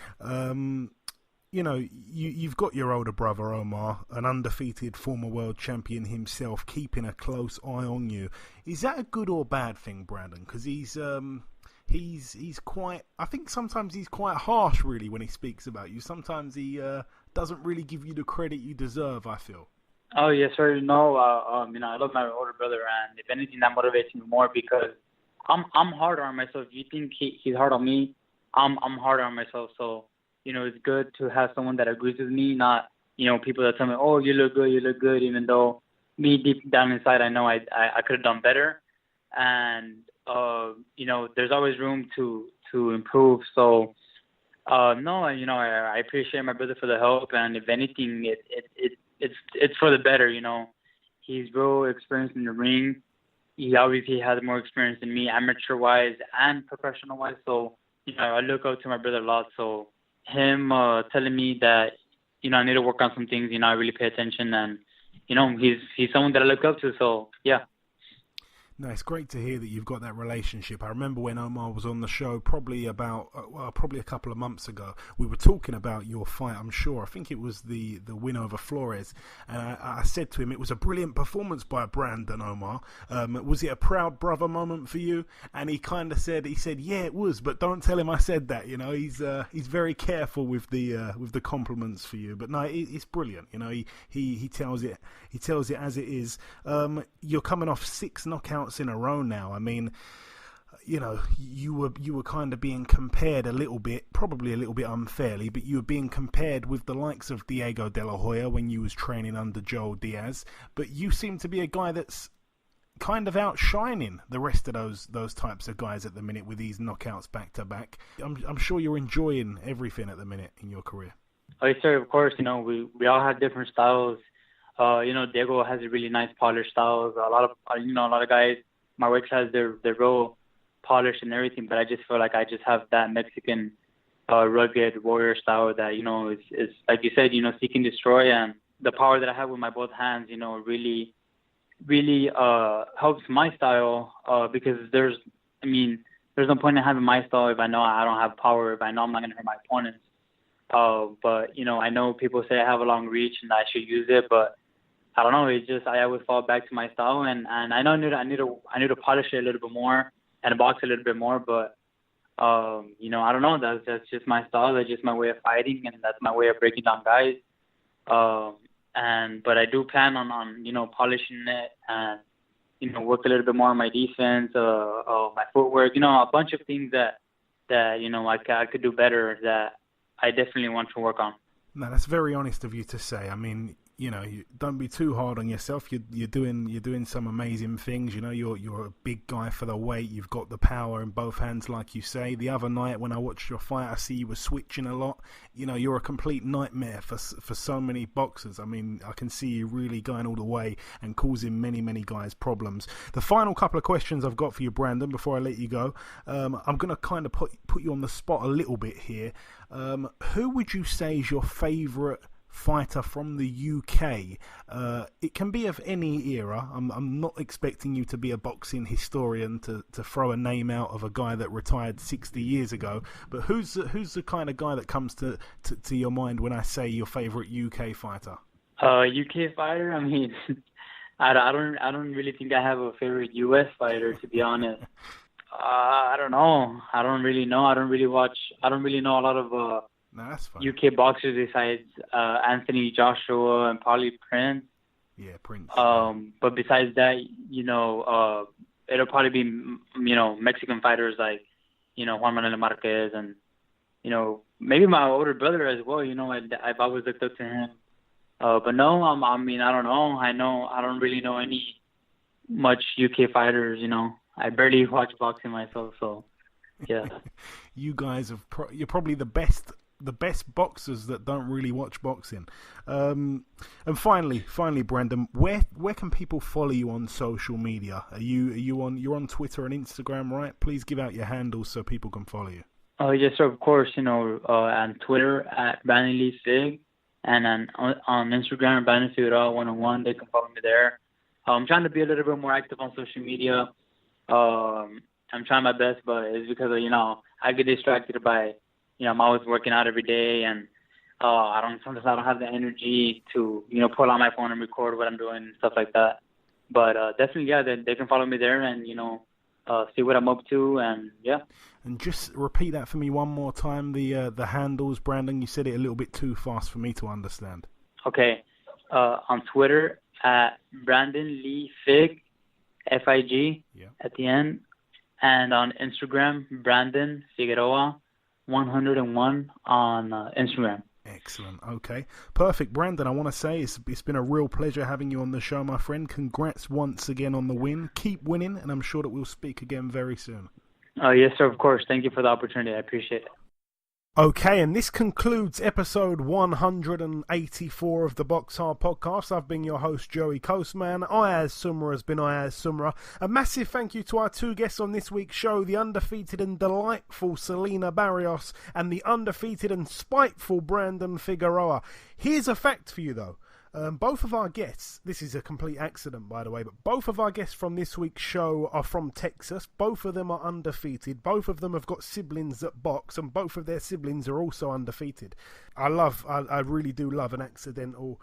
You know, you've got your older brother Omar, an undefeated former world champion himself, keeping a close eye on you. Is that a good or bad thing, Brandon? Because he's quite. I think sometimes he's quite harsh, really, when he speaks about you. Sometimes he doesn't really give you the credit you deserve, I feel. Oh yes, sir. No, you know, I love my older brother, and if anything, that motivates me more because I'm harder on myself. If you think he's hard on me, I'm harder on myself. So, you know, it's good to have someone that agrees with me, not, you know, people that tell me, oh, you look good, even though me deep down inside, I know I could have done better. And, you know, there's always room to improve. So, no, you know, I appreciate my brother for the help. And if anything, it's for the better, you know. He's real experienced in the ring. He obviously has more experience than me, amateur-wise and professional-wise. So, you know, I look up to my brother a lot. So, him telling me that, you know, I need to work on some things, you know, I really pay attention, and, you know, he's someone that I look up to, so yeah. No, it's great to hear that you've got that relationship. I remember when Omar was on the show, probably a couple of months ago, we were talking about your fight, I'm sure. I think it was the win over Flores. And I said to him, it was a brilliant performance by Brandon, Omar. Was it a proud brother moment for you? And he kind of said, yeah, it was, but don't tell him I said that. You know, he's very careful with the compliments for you. But no, it's brilliant. You know, he tells it as it is. You're coming off 6 knockouts in a row now. I mean, you know, you were kind of being compared a little bit, probably a little bit unfairly, but you were being compared with the likes of Diego De La Hoya when you was training under Joel Diaz. But you seem to be a guy that's kind of outshining the rest of those types of guys at the minute with these knockouts back to back. I'm sure you're enjoying everything at the minute in your career. Oh, yes, sir. Of course, you know, we all have different styles. You know, Diego has a really nice polished style. A lot of guys, my weight class, they're real polished and everything, but I just feel like I just have that Mexican rugged warrior style that, you know, is like you said, you know, seek and destroy, and the power that I have with my both hands, you know, really helps my style because there's no point in having my style if I know I don't have power, if I know I'm not going to hurt my opponents. But, you know, I know people say I have a long reach and I should use it, but I don't know. It's just I always fall back to my style, and I know I need to polish it a little bit more and box a little bit more. But you know, I don't know. That's just my style. That's just my way of fighting, and that's my way of breaking down guys. But I do plan on you know, polishing it and, you know, work a little bit more on my defense, my footwork. You know, a bunch of things that you know I could do better that I definitely want to work on. No, that's very honest of you to say. I mean, you know, you don't be too hard on yourself. You're doing some amazing things. You know, you're a big guy for the weight. You've got the power in both hands, like you say. The other night when I watched your fight, I see you were switching a lot. You know, you're a complete nightmare for so many boxers. I mean, I can see you really going all the way and causing many guys problems. The final couple of questions I've got for you, Brandon, before I let you go, I'm going to kind of put you on the spot a little bit here. Who would you say is your favourite fighter from the UK. It can be of any era. I'm not expecting you to be a boxing historian to throw a name out of a guy that retired 60 years ago, but who's the kind of guy that comes to your mind when I say your favourite UK fighter? UK fighter? I mean, I don't really think I have a favorite US fighter, to be honest. I don't know. I don't really know. I don't really know a lot of no, that's fine. UK boxers besides Anthony Joshua and probably Prince. Yeah, Prince. But besides that, it'll probably be, Mexican fighters like, Juan Manuel Marquez and, maybe my older brother as well. I've always looked up to him. But no, I don't know. I don't really know any much UK fighters. I barely watch boxing myself, so yeah. You guys you're probably the best boxers that don't really watch boxing. And finally, Brandon, where can people follow you on social media? You're on Twitter and Instagram, right? Please give out your handles so people can follow you. Oh yes, sir. Of course. On Twitter at Brandon Lee Fig, and on Instagram Brandon Figueroa 101. They can follow me there. I'm trying to be a little bit more active on social media. I'm trying my best, but it's because of, I get distracted by, I'm always working out every day, and sometimes I don't have the energy to, pull out my phone and record what I'm doing and stuff like that. But definitely, yeah, they can follow me there and, see what I'm up to, and yeah. And just repeat that for me one more time, the handles, Brandon. You said it a little bit too fast for me to understand. Okay. On Twitter at Brandon Lee Fig, Fig, yeah, at the end, and on Instagram Brandon Figueroa 101 on Instagram. Excellent. Okay, perfect. Brandon, I want to say it's been a real pleasure having you on the show, my friend. Congrats once again on the win. Keep winning, and I'm sure that we'll speak again very soon. Yes, sir, of course. Thank you for the opportunity. I appreciate it. Okay, and this concludes episode 184 of the BoxHard Podcast. I've been your host, Joey Coastman. Ayaz Sumra has been Ayaz Sumra. A massive thank you to our two guests on this week's show, the undefeated and delightful Selina Barrios and the undefeated and spiteful Brandon Figueroa. Here's a fact for you, though. Both of our guests, this is a complete accident by the way, but both of our guests from this week's show are from Texas. Both of them are undefeated. Both of them have got siblings that box, and both of their siblings are also undefeated. I really do love an accidental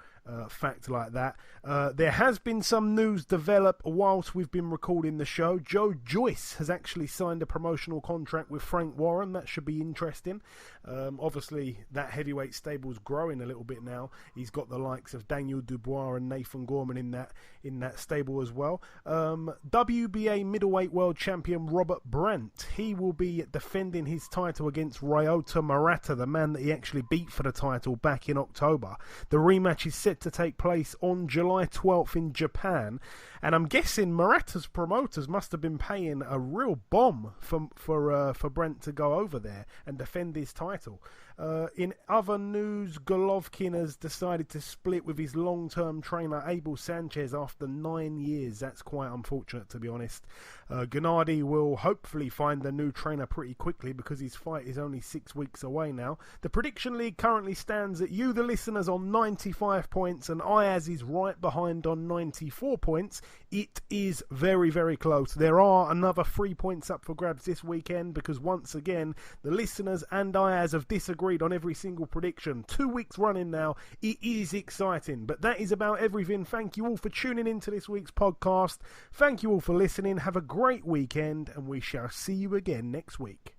fact like that. There has been some news develop whilst we've been recording the show. Joe Joyce has actually signed a promotional contract with Frank Warren. That should be interesting. Obviously, that heavyweight stable's growing a little bit now. He's got the likes of Daniel Dubois and Nathan Gorman in that stable as well. WBA middleweight world champion Robert Brandt, he will be defending his title against Ryota Murata, the man that he actually beat for the title back in October. The rematch is set to take place on July 12th in Japan, and I'm guessing Murata's promoters must have been paying a real bomb for Brandt to go over there and defend his title. In other news, Golovkin has decided to split with his long-term trainer Abel Sanchez after 9 years. That's quite unfortunate, to be honest. Gennady will hopefully find a new trainer pretty quickly because his fight is only 6 weeks away now. The Prediction League currently stands at you, the listeners, on 95 points, and Ayaz is right behind on 94 points. It is very, very close. There are another 3 points up for grabs this weekend because, once again, the listeners and Ayaz have disagreed on every single prediction. 2 weeks running now. It is exciting. But that is about everything. Thank you all for tuning in to this week's podcast. Thank you all for listening. Have a great weekend, and we shall see you again next week.